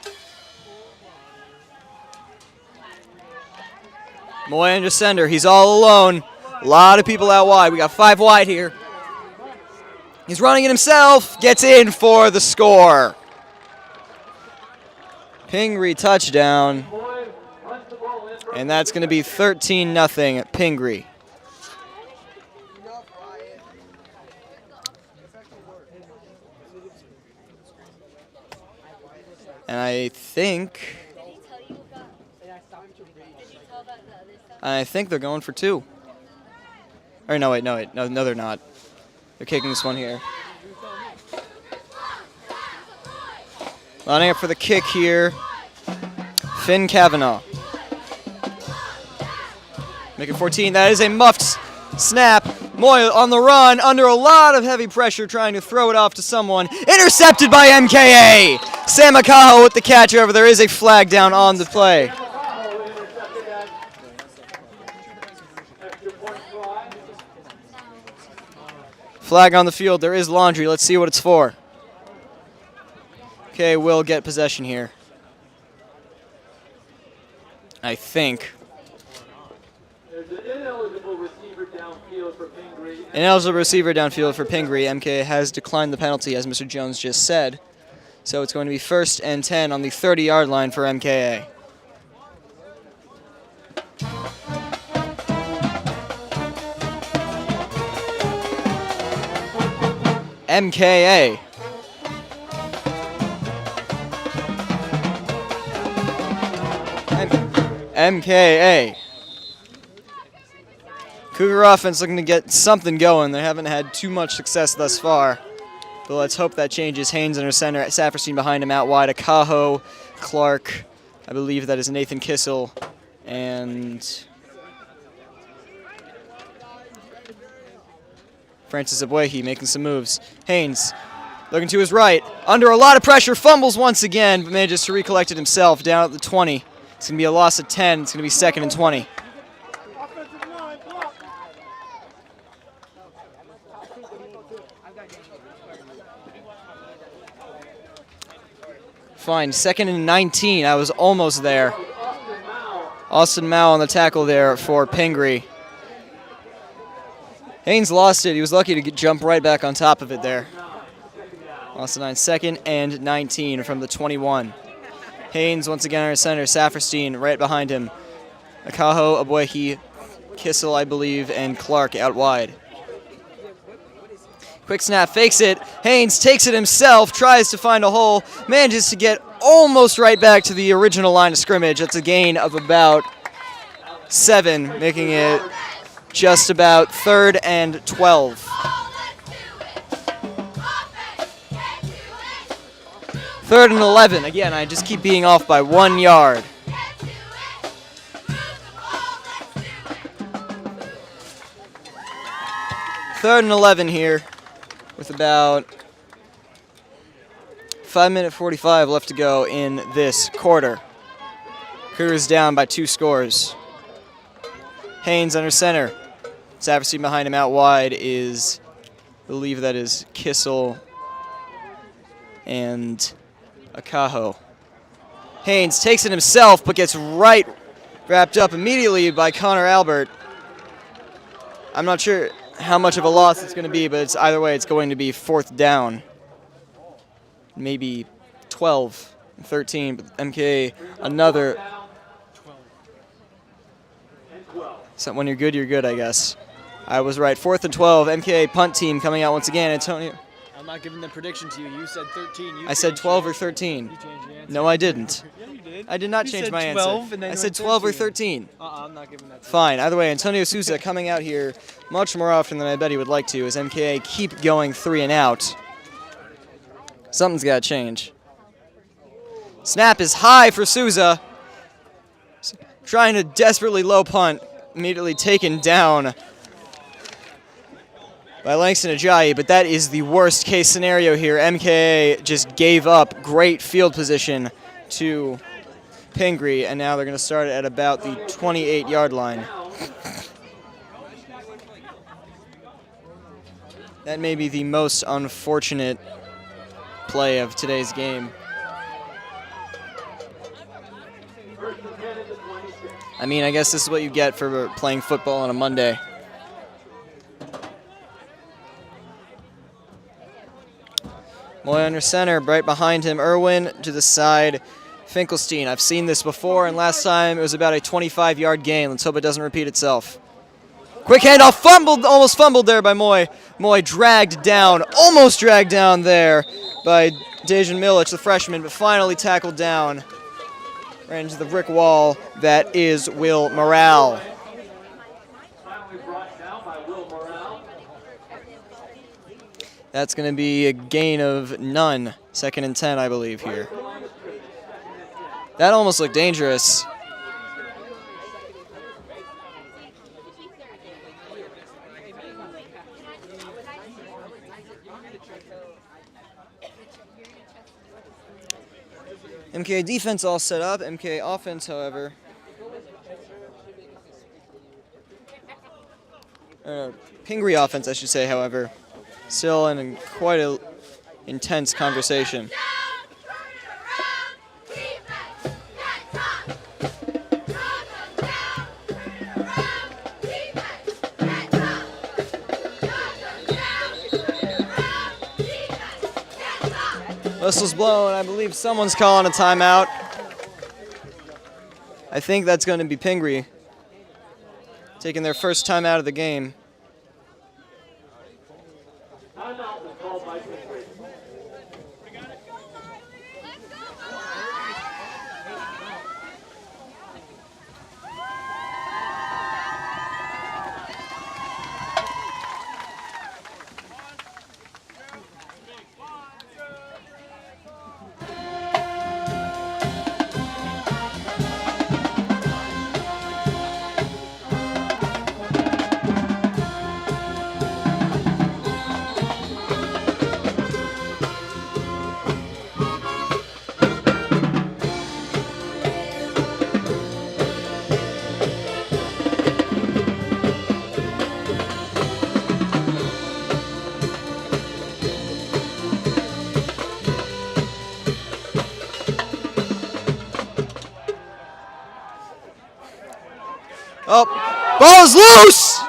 Moy under center. He's all alone. A lot of people out wide. We got 5 wide here. He's running it himself. Gets in for the score. Pingry touchdown. And that's going to be 13-0 Pingry. And I think they're going for 2. Or no, they're not. They're kicking this one here. Lining up for the kick here, Finn Kavanaugh. Making 14. That is a muffed snap. Moy on the run, under a lot of heavy pressure, trying to throw it off to someone. Intercepted by MKA. Sam Akaho with the catch over. There is a flag down on the play. Flag on the field. There is laundry. Let's see what it's for. Okay, we'll get possession here. I think. There's an ineligible receiver downfield for Pingry. Ineligible receiver downfield for Pingry. MKA has declined the penalty, as Mr. Jones just said. So it's going to be 1st and 10 on the 30-yard line for MKA. MKA. MKA. Cougar offense looking to get something going. They haven't had too much success thus far. But let's hope that changes. Haynes under center, Saperstein behind him out wide. Akaho, Clark, I believe that is Nathan Kissel, and Francis Abwehi making some moves. Haynes looking to his right, under a lot of pressure, fumbles once again, but manages to recollect it himself down at the 20. It's going to be a loss of 10. It's going to be 2nd and 20. Fine, 2nd and 19. I was almost there. Austin Mao on the tackle there for Pingry. Haynes lost it. He was lucky to jump right back on top of it there. Austin 9, 2nd and 19 from the 21. Haynes once again under center. Saperstein right behind him. Akaho, Abwehi, Kissel, I believe, and Clark out wide. Quick snap, fakes it. Haynes takes it himself, tries to find a hole, manages to get almost right back to the original line of scrimmage. That's a gain of about 7, making it just about 3rd and 12. 3rd and 11. Again, I just keep being off by 1 yard. Third and 11 here with about 5:45 left to go in this quarter. Cougars down by 2 scores. Haynes under center. Saperstein behind him out wide is, I believe that is Kissel and Akaho. Haynes takes it himself, but gets right wrapped up immediately by Connor Albert. I'm not sure how much of a loss it's going to be, but it's either way, it's going to be 4th down. Maybe 12, 13, but MKA another. So when you're good, I guess. I was right. 4th and 12. MKA punt team coming out once again. Antonio. I'm not giving the prediction to you. You said 13. I said 12 or 13. You changed the answer. No, I didn't. Yeah, you did. I did not You change said my 12, answer. and then I you said went 12 or 13. 13. I'm not giving that to you. Fine. Either way, Antonio Souza coming out here much more often than I bet he would like to as MKA keep going 3 and out. Something's got to change. Snap is high for Souza. Trying to desperately low punt. Immediately taken down by Langston Ajayi, but that is the worst case scenario here. MKA just gave up great field position to Pingry, and now they're going to start at about the 28-yard line. That may be the most unfortunate play of today's game. I mean, I guess this is what you get for playing football on a Monday. Moy under center, right behind him, Irwin to the side, Finkelstein. I've seen this before, and last time it was about a 25-yard gain. Let's hope it doesn't repeat itself. Quick handoff, almost fumbled there by Moy. Moy dragged down, almost dragged down there by Dejan Milic, the freshman, but finally tackled down. Ran into the brick wall. That is Will Morale. That's going to be a gain of none. 2nd and 10, I believe, here. That almost looked dangerous. MKA defense all set up. MKA offense, however. Pingry offense, I should say, however. Still in quite an intense conversation. Whistle's blown. I believe someone's calling a timeout. I think that's going to be Pingry taking their first timeout of the game. Oh, ball is loose!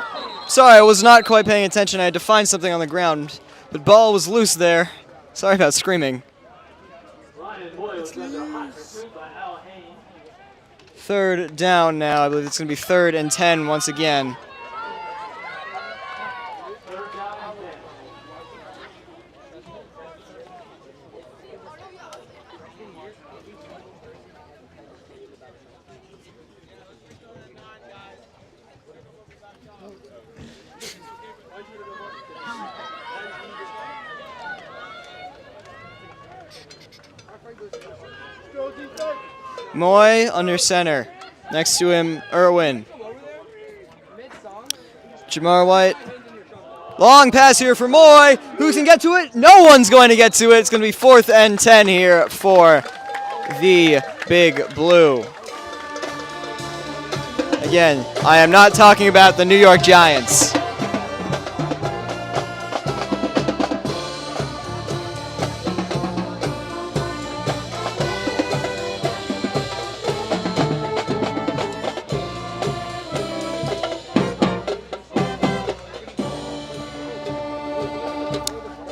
Sorry, I was not quite paying attention. I had to find something on the ground, but ball was loose there. Sorry about screaming. 3rd down now. I believe it's going to be 3rd and 10 once again. Moy under center. Next to him, Irwin. Jamar White. Long pass here for Moy. Who can get to it? No one's going to get to it. It's going to be 4th and 10 here for the Big Blue. Again, I am not talking about the New York Giants.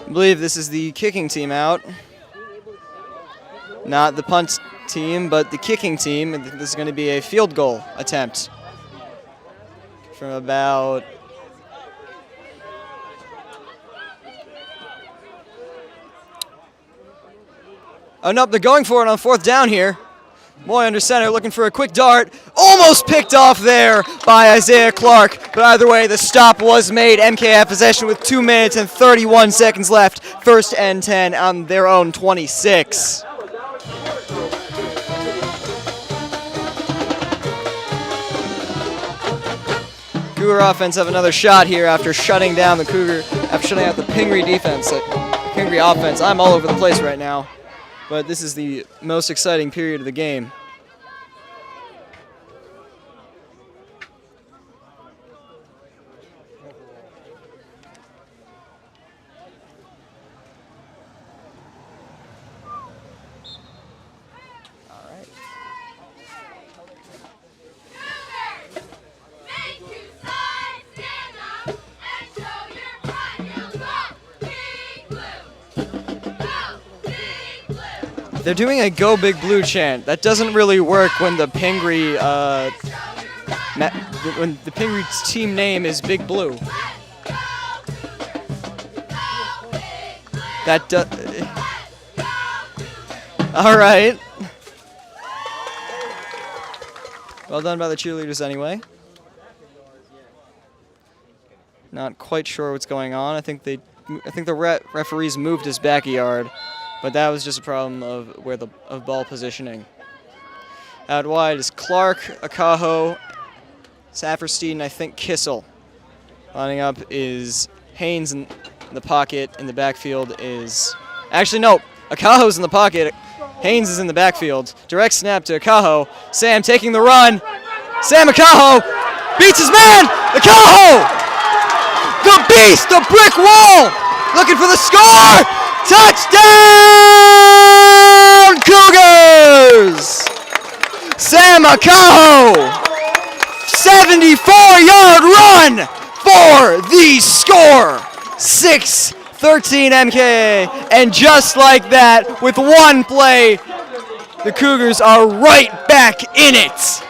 I believe this is the kicking team out. Not the punt team, but the kicking team. This is going to be a field goal attempt from about oh, nope, they're going for it on 4th down here. Moy under center looking for a quick dart. Almost picked off there by Isaiah Clark. But either way, the stop was made. MKA possession with 2 minutes and 31 seconds left. 1st and 10 on their own 26. Cougar offense have another shot here after shutting down the shutting out the Pingry defense. Pingry offense, I'm all over the place right now. But this is the most exciting period of the game. All right. They're doing a Go Big Blue chant. That doesn't really work when the Pingry when the Pingry team name is Big Blue. That all right. Well done by the cheerleaders anyway. Not quite sure what's going on. I think the referees moved his backyard, but that was just a problem of ball positioning. Out wide is Clark, Akaho, Saperstein, I think Kissel. Lining up is Haynes in the pocket. In the backfield is... Actually, no. Akaho's in the pocket. Haynes is in the backfield. Direct snap to Akaho. Sam taking the run. Sam Akaho beats his man. Akaho! The beast, the brick wall! Looking for the score! Touchdown, Cougars! Sam Akaho! 74-yard run for the score. 6-13 MKA. And just like that, with one play, the Cougars are right back in it.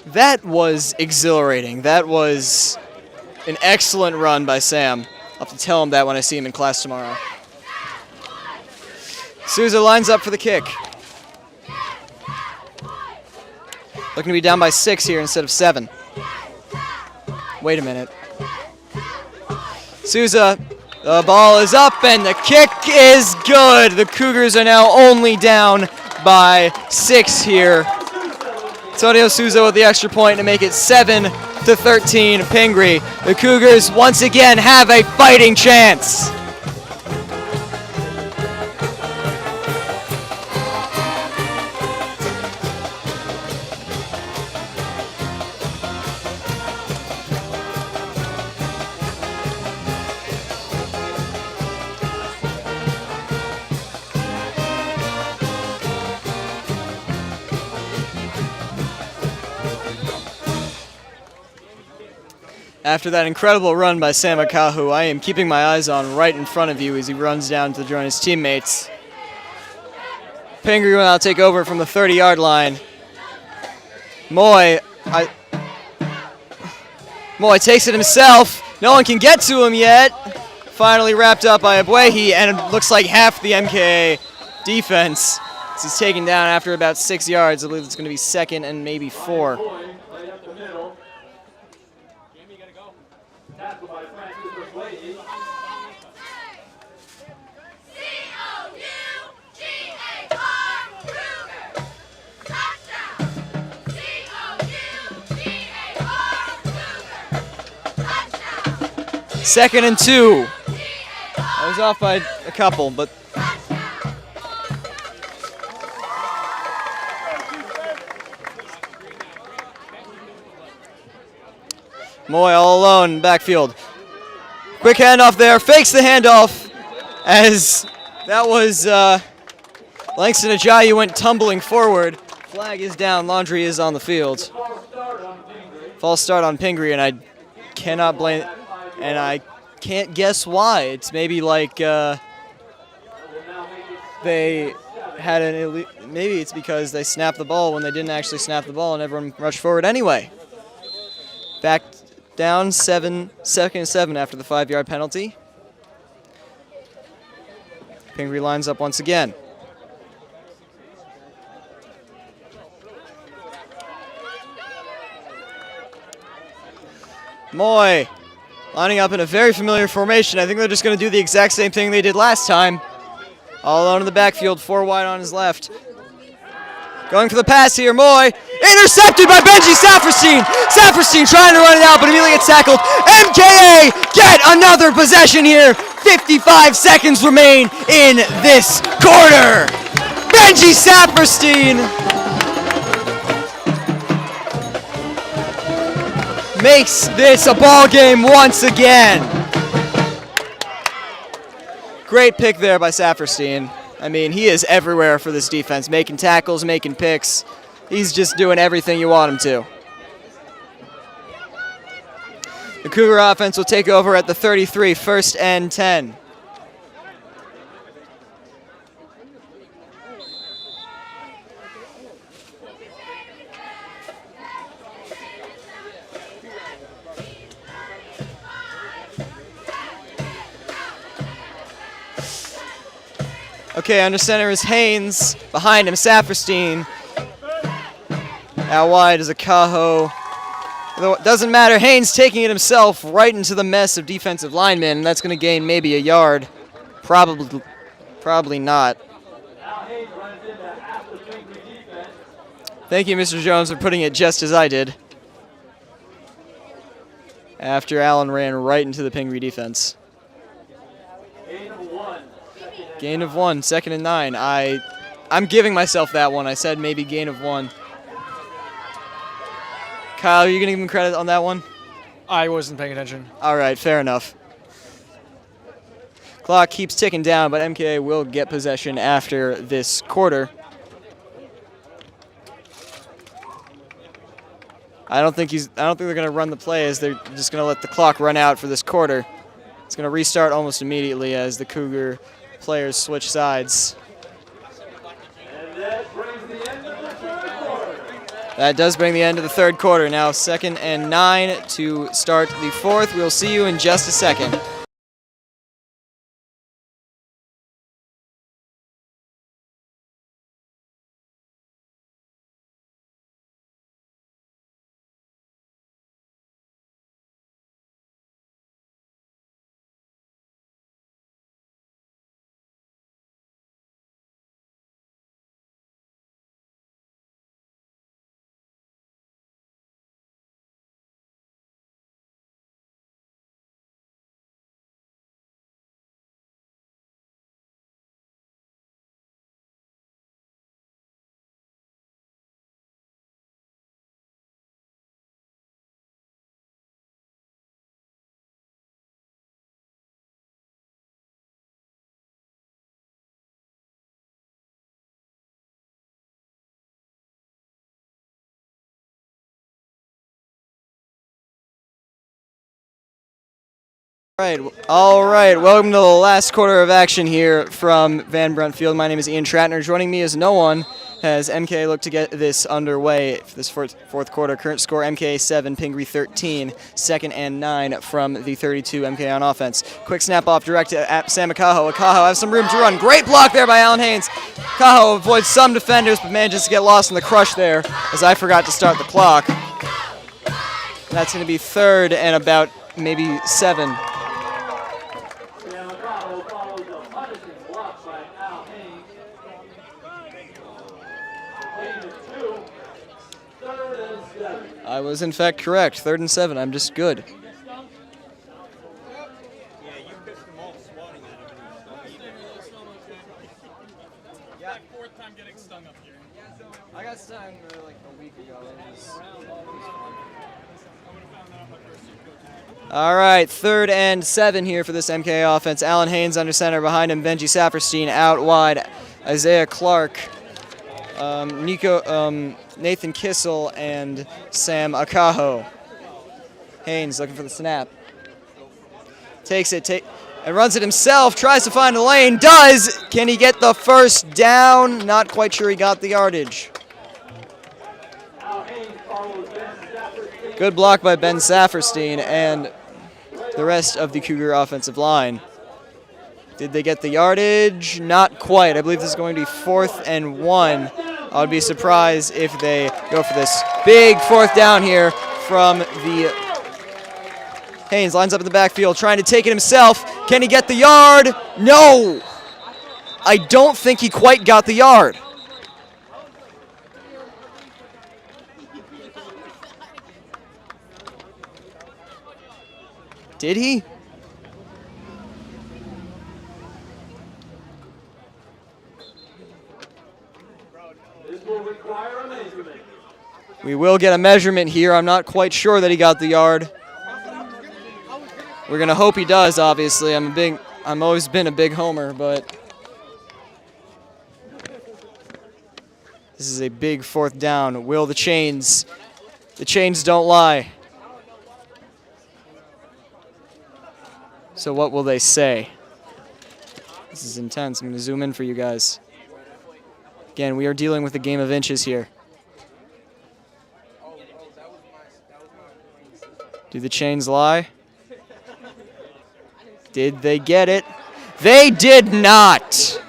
That was exhilarating. That was an excellent run by Sam. I'll have to tell him that when I see him in class tomorrow. Souza lines up for the kick. Looking to be down by 6 here instead of 7. Wait a minute. Souza, the ball is up and the kick is good. The Cougars are now only down by 6 here. Antonio Souza with the extra point to make it 7-13 Pingry. The Cougars once again have a fighting chance. After that incredible run by Sam Akahu, I am keeping my eyes on right in front of you as he runs down to join his teammates. Pingry will now take over from the 30-yard line. Moy takes it himself. No one can get to him yet. Finally wrapped up by Abwehi, and it looks like half the MKA defense. He's taken down after about 6 yards. I believe it's going to be 2nd and maybe 4. Second and 2. I was off by a couple, but Moy all alone in backfield. Quick handoff there, fakes the handoff as that was Langston Ajayi went tumbling forward. Flag is down, Laundry is on the field. False start on Pingry, and I cannot blame, and I can't guess why. It's maybe like they had maybe it's because they snapped the ball when they didn't actually snap the ball and everyone rushed forward anyway. Back down 2nd and 7 after the 5-yard penalty. Pingry lines up once again. Moy lining up in a very familiar formation. I think they're just going to do the exact same thing they did last time. All alone in the backfield, 4 wide on his left. Going for the pass here, Moy. Intercepted by Benji Saperstein. Saperstein trying to run it out, but immediately gets tackled. MKA get another possession here. 55 seconds remain in this quarter. Benji Saperstein makes this a ball game once again. Great pick there by Saperstein. I mean, he is everywhere for this defense, making tackles, making picks. He's just doing everything you want him to. The Cougar offense will take over at the 33, 1st and 10. Okay, under center is Haynes. Behind him, Saperstein. Out wide is Akaho. Doesn't matter. Haynes taking it himself right into the mess of defensive linemen, and that's going to gain maybe a yard. Probably not. Thank you, Mr. Jones, for putting it just as I did. After Allen ran right into the Pingry defense. Gain of 1, 2nd and 9. I'm giving myself that one. I said maybe gain of 1. Kyle, are you going to give him credit on that one? I wasn't paying attention. All right, fair enough. Clock keeps ticking down, but MKA will get possession after this quarter. I don't think they're going to run the plays. They're just going to let the clock run out for this quarter. It's going to restart almost immediately as the Cougar players switch sides. That does bring the end of the 3rd quarter. Now 2nd and 9 to start the 4th. We'll see you in just a second. All right. Welcome to the last quarter of action here from Van Brunt Field. My name is Ian Tratner. Joining me is no one as MKA look to get this underway for this fourth quarter. Current score, MKA 7, Pingry 13. 2nd and 9 from the 32, MKA on offense. Quick snap off direct at Sam Akaho. Akaho has some room to run. Great block there by Allen Haynes. Akaho avoids some defenders but manages to get lost in the crush there as I forgot to start the clock. That's going to be 3rd and about maybe 7. I was in fact correct. 3rd and 7. I'm just good. Yeah. 4th time getting stung up here. I got stung like a week ago. All right, 3rd and 7 here for this MKA offense. Allen Haynes under center. Behind him, Benji Saperstein. Out wide, Isaiah Clark. Nathan Kissel and Sam Akaho. Haynes looking for the snap. Takes it, and runs it himself. Tries to find a lane. Does. Can he get the 1st down? Not quite sure he got the yardage. Good block by Ben Saperstein and the rest of the Cougar offensive line. Did they get the yardage? Not quite. I believe this is going to be 4th and 1. I would be surprised if they go for this big 4th down here from the Haynes. Lines up in the backfield, trying to take it himself. Can he get the yard? No! I don't think he quite got the yard. Did he? We will get a measurement here. I'm not quite sure that he got the yard. We're gonna hope he does. Obviously, I'm always been a big homer, but this is a big 4th down. Will the chains don't lie? So what will they say? This is intense. I'm going to zoom in for you guys. Again, we are dealing with a game of inches here. Do the chains lie? Did they get it? They did not!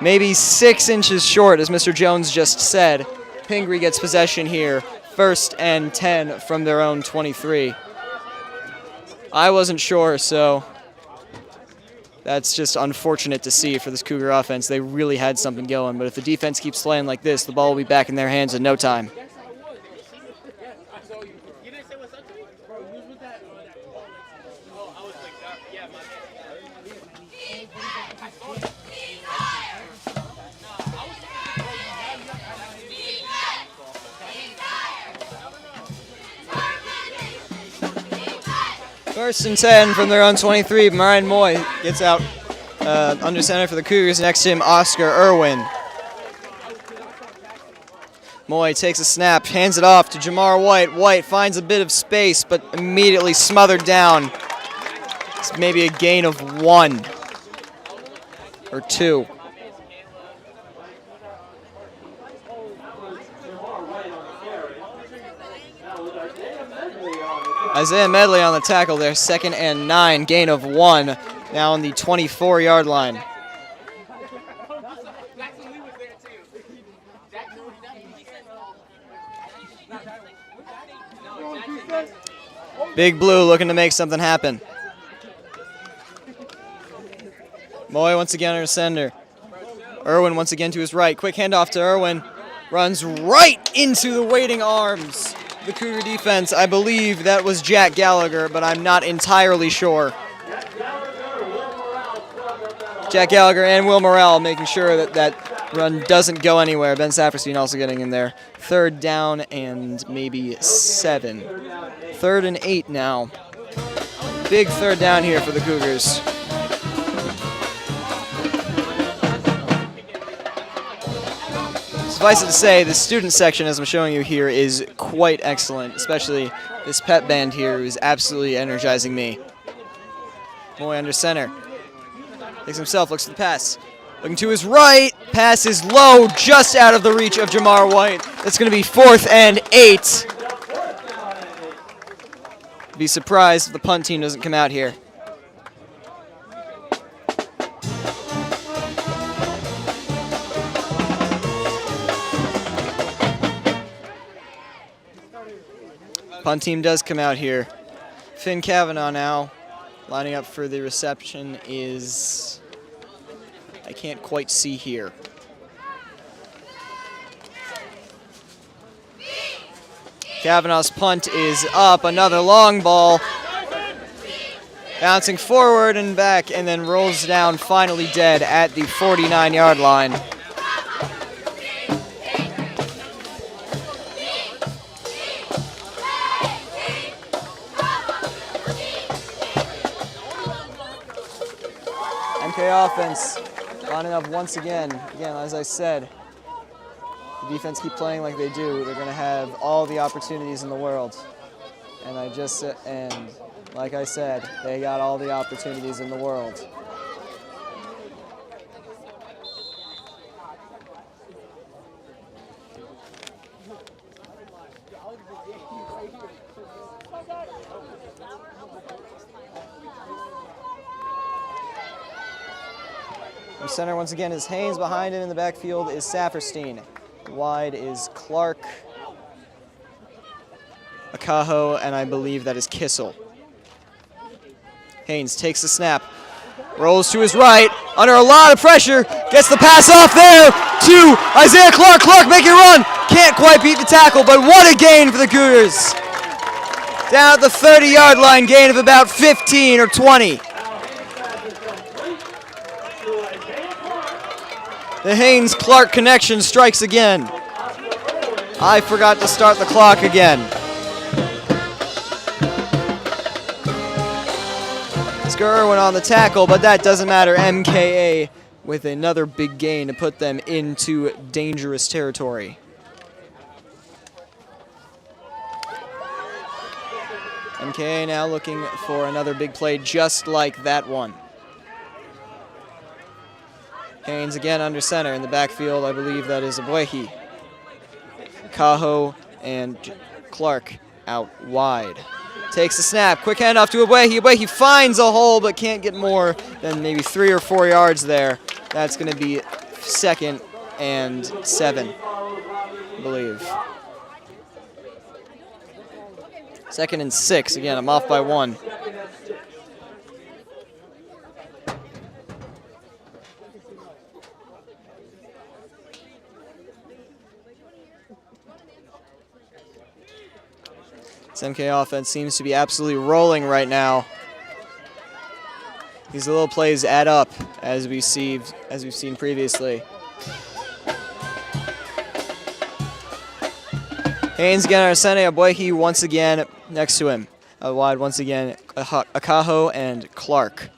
Maybe 6 inches short, as Mr. Jones just said. Pingry gets possession here. 1st and 10 from their own 23. I wasn't sure, so that's just unfortunate to see for this Cougar offense. They really had something going, but if the defense keeps playing like this, the ball will be back in their hands in no time. First and 10 from their own 23. Marion Moy gets out under center for the Cougars. Next to him, Oscar Irwin. Moy takes a snap, hands it off to Jamar White. White finds a bit of space, but immediately smothered down. It's maybe a gain of 1 or 2. Isaiah Medley on the tackle there, 2nd and 9, gain of 1, now on the 24-yard line. Big Blue looking to make something happen. Moy once again under center. Irwin once again to his right. Quick handoff to Irwin. Runs right into the waiting arms. The Cougar defense, I believe that was Jack Gallagher, but I'm not entirely sure. Jack Gallagher and Will Morrell making sure that that run doesn't go anywhere. Ben Saperstein also getting in there. 3rd down and maybe 7. 3rd and 8 now. Big 3rd down here for the Cougars. Suffice it to say, the student section, as I'm showing you here, is quite excellent, especially this pep band here, who's absolutely energizing me. Moy under center. Takes himself, looks to the pass. Looking to his right. Pass is low, just out of the reach of Jamar White. That's going to be 4th and 8. Be surprised if the punt team doesn't come out here. Punt team does come out here. Finn Kavanaugh now lining up for the reception is, I can't quite see here. Kavanaugh's punt is up, another long ball. Bouncing forward and back and then rolls down, finally dead at the 49-yard line. MKA offense lining up once again. Again, as I said, the defense keep playing like they do, they're going to have all the opportunities in the world. And like I said, they got all the opportunities in the world. From center once again is Haynes. Behind him in the backfield is Saperstein. Wide is Clark, Akaho, and I believe that is Kissel. Haynes takes the snap, rolls to his right, under a lot of pressure, gets the pass off there to Isaiah Clark. Clark making a run, can't quite beat the tackle, but what a gain for the Cougars. Down at the 30-yard line, gain of about 15 or 20. The Haynes-Clark connection strikes again. I forgot to start the clock again. Oscar Irwin on the tackle, but that doesn't matter. MKA with another big gain to put them into dangerous territory. MKA now looking for another big play just like that one. Haynes again under center in the backfield. I believe that is Abuehi. Cajo and Clark out wide. Takes the snap. Quick handoff to Abuehi. Abuehi finds a hole but can't get more than maybe 3 or 4 yards there. That's going to be 2nd and 7, I believe. 2nd and 6. Again, I'm off by 1. This MKA offense seems to be absolutely rolling right now. These little plays add up, as we've seen previously. Haynes again, Arsene Abuehi once again next to him. Out wide once again, Cajo and Clark.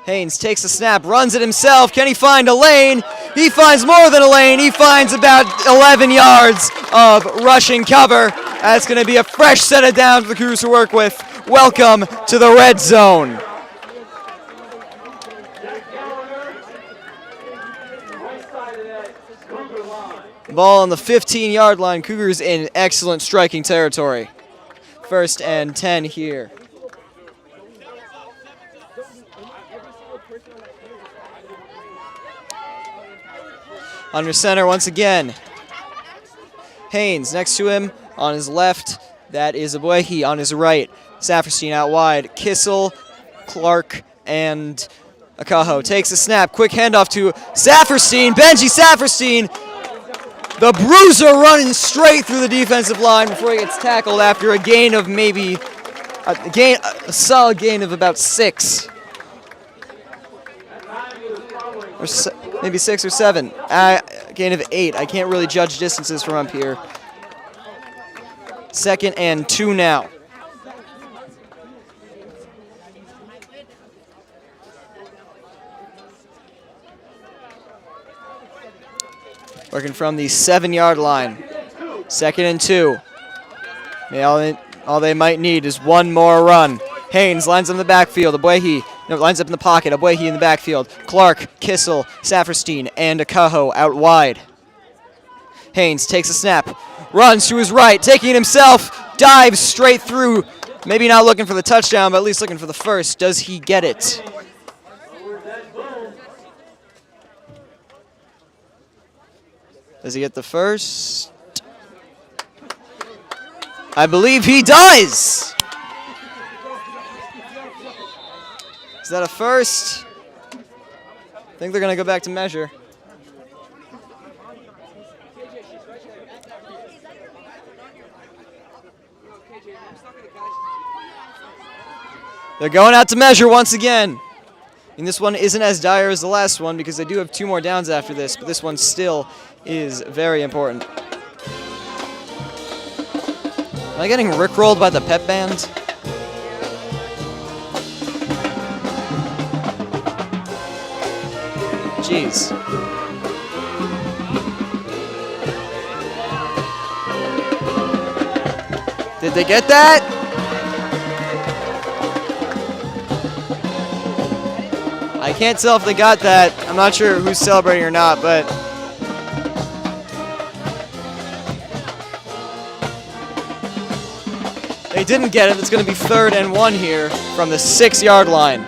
Haynes takes the snap, runs it himself. Can he find a lane? He finds more than a lane. He finds about 11 yards of rushing cover. That's going to be a fresh set of downs for the Cougars to work with. Welcome to the red zone. Ball on the 15-yard line. Cougars in excellent striking territory. 1st and 10 here. Under center once again. Haynes next to him on his left. That is Abuehi on his right. Saperstein out wide. Kissel, Clark, and Cajo takes a snap. Quick handoff to Saperstein. Benji Saperstein. The bruiser running straight through the defensive line before he gets tackled after a gain of maybe a solid gain of about 6. Or maybe 6 or 7. Gain of 8. I can't really judge distances from up here. 2nd and 2 now. Working from the 7-yard line. 2nd and 2. All they might need is one more run. Haynes lines up in the backfield. Abuehi lines up in the pocket. Abuehi in the backfield. Clark, Kissel, Saperstein, and Cajo out wide. Haynes takes a snap. Runs to his right. Taking it himself. Dives straight through. Maybe not looking for the touchdown, but at least looking for the first. Does he get it? Does he get the first? I believe he does! Is that a first? I think they're going to go back to measure. They're going out to measure once again. And this one isn't as dire as the last one because they do have 2 more downs after this, but this one still is very important. Am I getting rickrolled by the pep band? Jeez. Did they get that? I can't tell if they got that. I'm not sure who's celebrating or not, but they didn't get it. It's going to be 3rd and 1 here from the 6-yard line.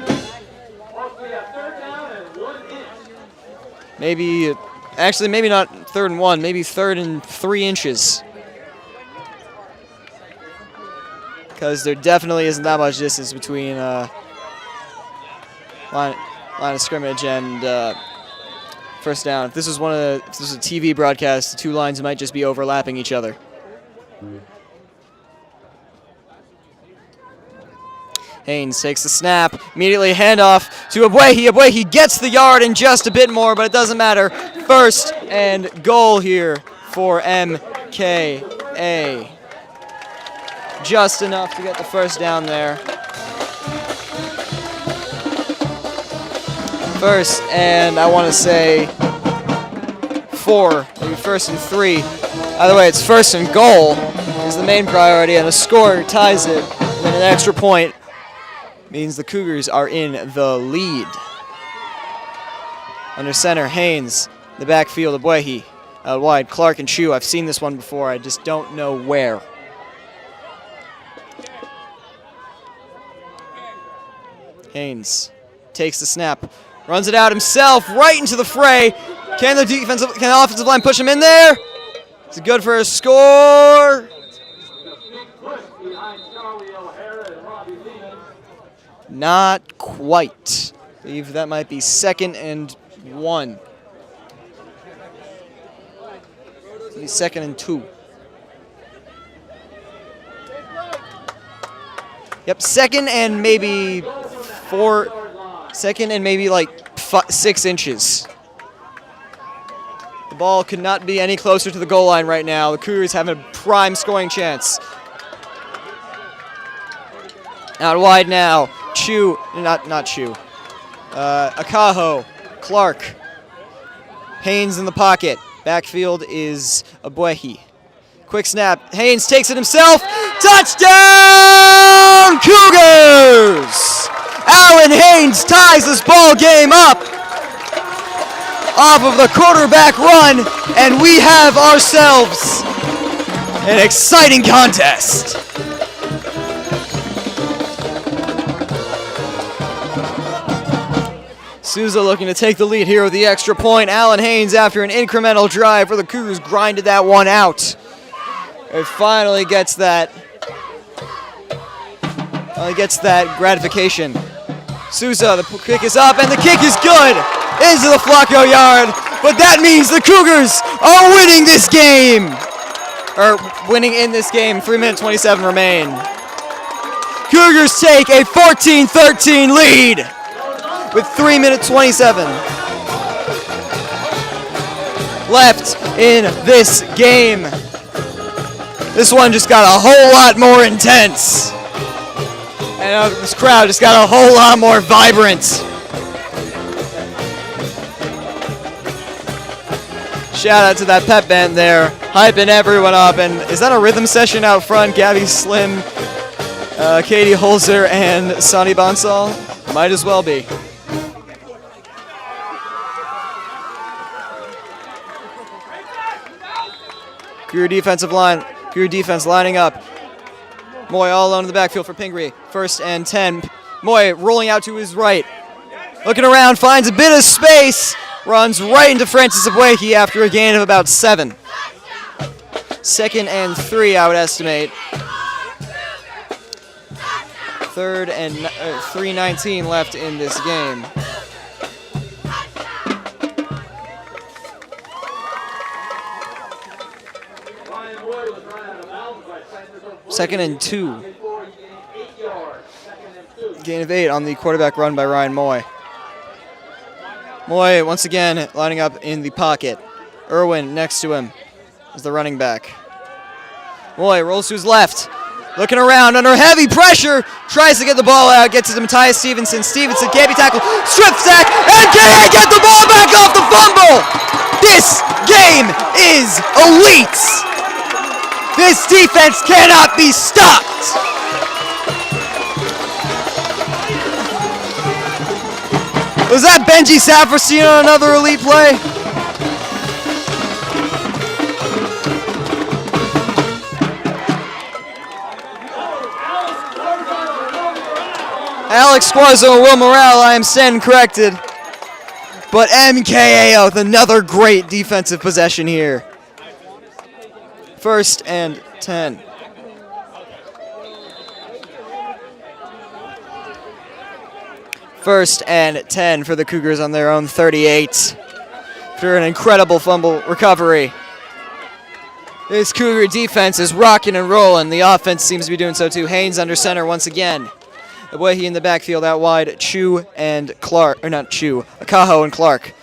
Maybe, actually, maybe not 3rd and 1. Maybe 3rd and 3 inches. Because there definitely isn't that much distance between line of scrimmage and first down. If this was if this was a TV broadcast, the 2 lines might just be overlapping each other. Haynes takes the snap, immediately handoff to Abuehi. Abuehi gets the yard and just a bit more, but it doesn't matter. 1st and goal here for MKA. Just enough to get the first down there. 1st and I want to say 4, maybe 1st and 3. Either way, it's 1st and goal is the main priority, and a score ties it. And then an extra point means the Cougars are in the lead. Under center, Haynes. The backfield, Abuehi. Out wide, Clark and Chu. I've seen this one before. I just don't know where. Haynes takes the snap, runs it out himself, right into the fray. Can the offensive line push him in there? Is it good for a score? Not quite. I believe that might be 2nd and 1. Maybe 2nd and 2. Yep, 2nd and maybe 4. 2nd and maybe like 6 inches. The ball could not be any closer to the goal line right now. The Cougars have a prime scoring chance. Out wide now. Chu, not Chu. Akaho, Clark. Haynes in the pocket. Backfield is Abuehi. Quick snap. Haynes takes it himself. Touchdown, Cougars! Alan Haynes ties this ball game up off of the quarterback run, and we have ourselves an exciting contest. Souza looking to take the lead here with the extra point. Alan Haynes, after an incremental drive for the Cougars, grinded that one out. It finally gets that gratification. Souza, the kick is up, and the kick is good into the Flacco yard. But that means the Cougars are winning this game. Or winning in this game. 3 minutes 27 remain. Cougars take a 14-13 lead with 3 minutes 27 left in this game. This one just got a whole lot more intense. And this crowd just got a whole lot more vibrant. Shout out to that pep band there, hyping everyone up. And is that a rhythm session out front? Gabby Slim, Katie Holzer, and Sonny Bonsall? Might as well be. Cougar defense lining up. Moy all alone in the backfield for Pingry. 1st and 10. Moy rolling out to his right. Looking around, finds a bit of space. Runs right into Francis Abuehi after a gain of about 7. 2nd and 3, I would estimate. 3rd and 3:19 left in this game. Second and 2. Gain of 8 on the quarterback run by Ryan Moy. Moy once again lining up in the pocket. Irwin next to him is the running back. Moy rolls to his left. Looking around under heavy pressure. Tries to get the ball out. Gets it to Matthias Stevenson. Stevenson can't be tackled. Strip sack. MKA get the ball back off the fumble. This game is elite. This defense cannot be stopped. Was that Benji Saperstein on another elite play? Alex Squarzo and Will Morale, I am stand corrected. But MKA with another great defensive possession here. 1st and 10. First and 10 for the Cougars on their own 38. After an incredible fumble recovery. This Cougar defense is rocking and rolling. The offense seems to be doing so too. Haynes under center once again. Abuehi in the backfield out wide. Chu and Clark, or not Chu, Akaho and Clark.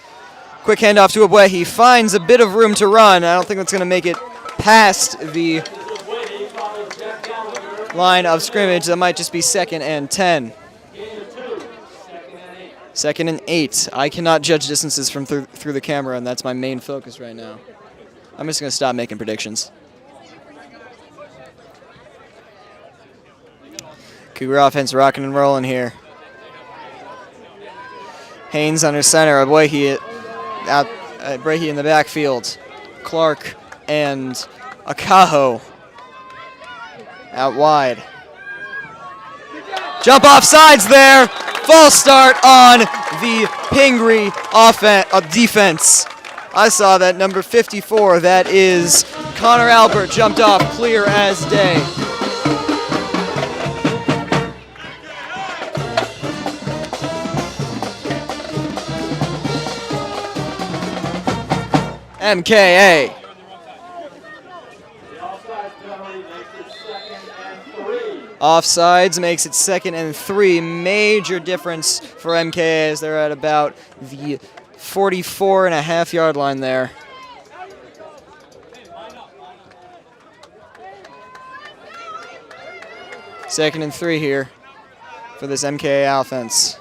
Quick handoff to Abuehi. Finds a bit of room to run. I don't think that's going to make it past the line of scrimmage. That might just be 2nd and 10. 2nd and 8. I cannot judge distances from through the camera, and that's my main focus right now. I'm just going to stop making predictions. Cougar offense rocking and rolling here. Haynes under center. Breahy in the backfield. Clark and Akaho out wide. Jump off sides there. False start on the Pingry defense. I saw that number 54. That is Connor Albert jumped off clear as day. MKA. Offsides makes it 2nd and 3. Major difference for MKA as they're at about the 44.5-yard line there. Second and 3 here for this MKA offense.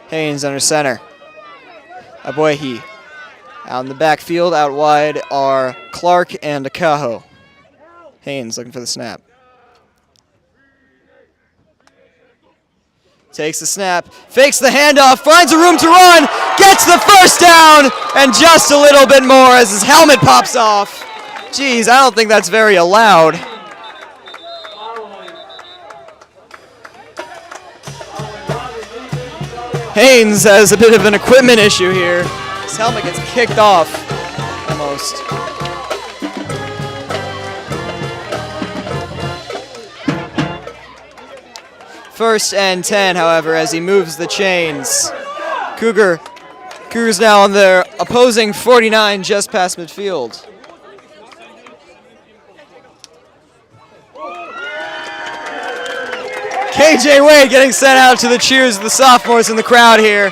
Haynes under center. Breahy. Out in the backfield, out wide are Clark and Akaho. Haynes looking for the snap. Takes the snap, fakes the handoff, finds a room to run, gets the first down, and just a little bit more as his helmet pops off. Jeez, I don't think that's very allowed. Haynes has a bit of an equipment issue here. His helmet gets kicked off, almost. First and 10, however, as he moves the chains. Cougars now on their opposing 49 just past midfield. KJ Wade getting sent out to the cheers of the sophomores in the crowd here.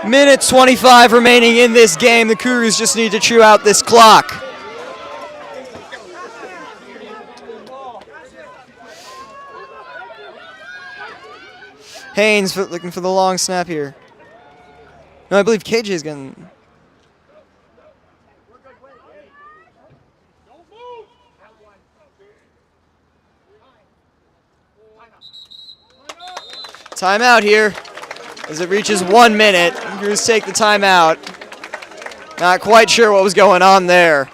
Minute 25 remaining in this game. The Cougars just need to chew out this clock. Haynes looking for the long snap here. No, I believe KJ is getting... Timeout here as it reaches 1 minute. Cougars take the timeout. Not quite sure what was going on there.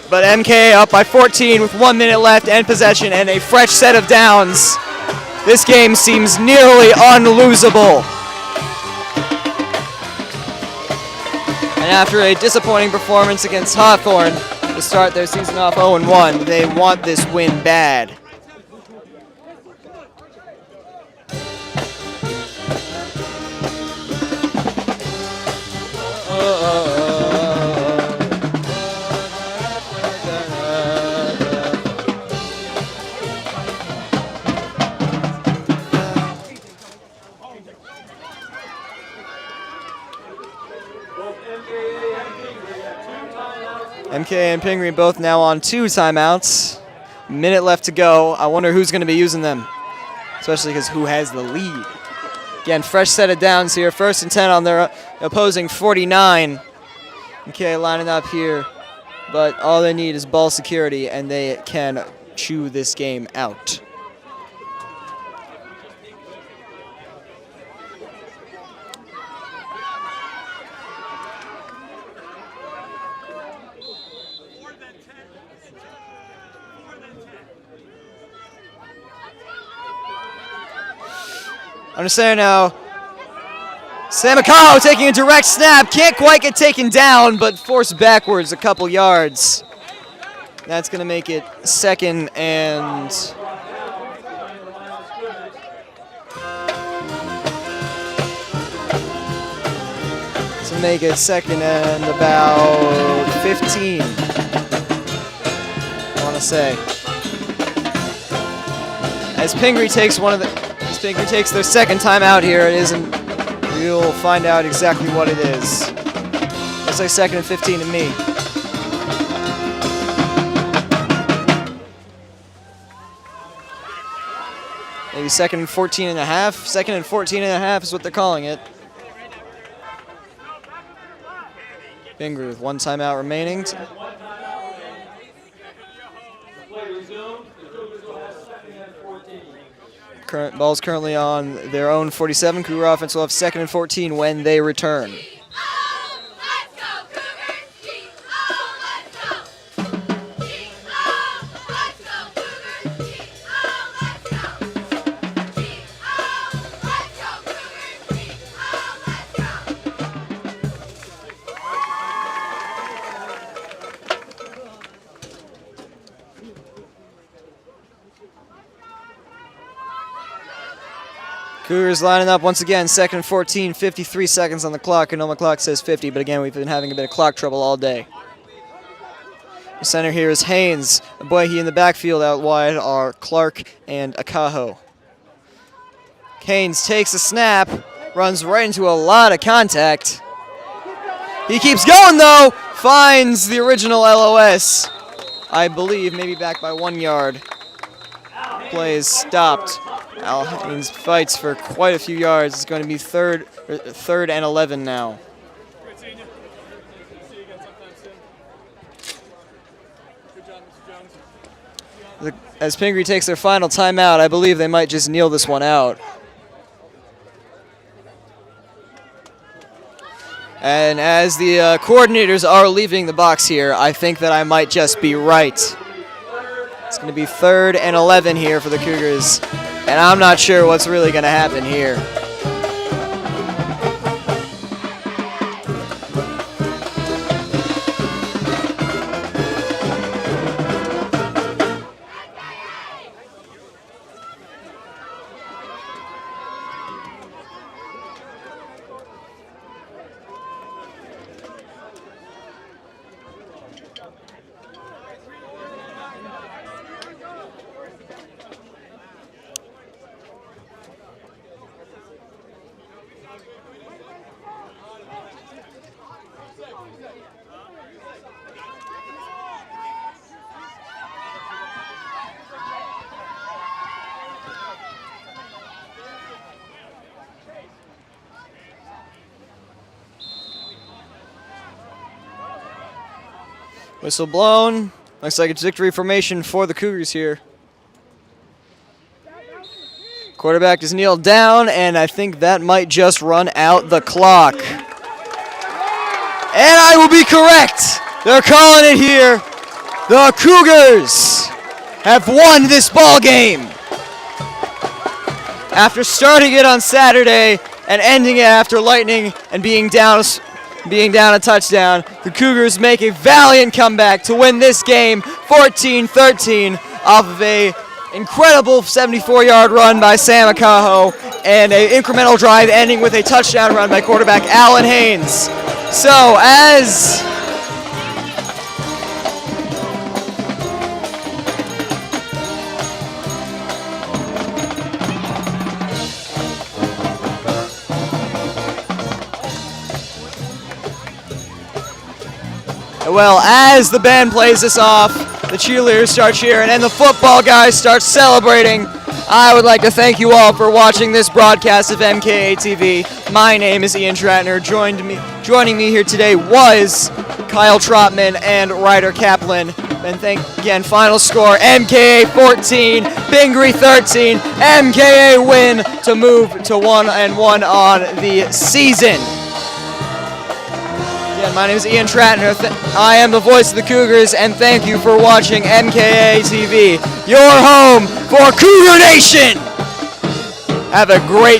But MKA up by 14 with 1 minute left and possession and a fresh set of downs. This game seems nearly unlosable. And after a disappointing performance against Hawthorne to start their season off 0-1, they want this win bad. MKA and Pingry both now on 2 timeouts. Minute left to go. I wonder who's going to be using them, especially because who has the lead. Again, fresh set of downs here. 1st and 10 on their opposing 49. MKA lining up here, but all they need is ball security, and they can chew this game out. Understand now. Sam Akaho taking a direct snap. Can't quite get taken down, but forced backwards a couple yards. That's going to make it 2nd and... to make it 2nd and about 15. I want to say. As Pingry takes Pingry takes their 2nd time out here. It isn't. We'll find out exactly what it is. Looks like 2nd and 15 to me. Maybe 2nd and 14 and a half. 2nd and 14 and a half is what they're calling it. Pingry with 1 timeout remaining. The play resumed. The Cougars will have 2nd and 14. Ball's currently on their own 47. Cougar offense will have 2nd and 14 when they return. Cougars lining up once again, 2nd and 14, 53 seconds on the clock. I know my clock says 50, but again, we've been having a bit of clock trouble all day. The center here is Haynes. Boyhe in the backfield out wide are Clark and Akaho. Haynes takes a snap, runs right into a lot of contact. He keeps going though, finds the original LOS. I believe maybe back by 1 yard. Play is stopped. Al Haynes fights for quite a few yards. It's going to be third and 11 now. As Pingry takes their final timeout, I believe they might just kneel this one out. And as the coordinators are leaving the box here, I think that I might just be right. It's going to be 3rd and 11 here for the Cougars. And I'm not sure what's really going to happen here. Whistle blown. Looks like it's victory formation for the Cougars here. Quarterback is kneeled down, and I think that might just run out the clock. And I will be correct. They're calling it here. The Cougars have won this ball game. After starting it on Saturday and ending it after lightning and being down a touchdown, the Cougars make a valiant comeback to win this game 14-13 off of a incredible 74-yard run by Sam Akaho and an incremental drive ending with a touchdown run by quarterback Alan Haynes. So as the band plays this off, the cheerleaders start cheering, and the football guys start celebrating. I would like to thank you all for watching this broadcast of MKA TV. My name is Ian Tratner. Joining me here today was Kyle Trotman and Ryder Kaplan. And again, final score, MKA 14, Pingry 13. MKA win to move to 1-1 on the season. My name is Ian Tratner. I am the voice of the Cougars, and thank you for watching MKA TV, your home for Cougar Nation. Have a great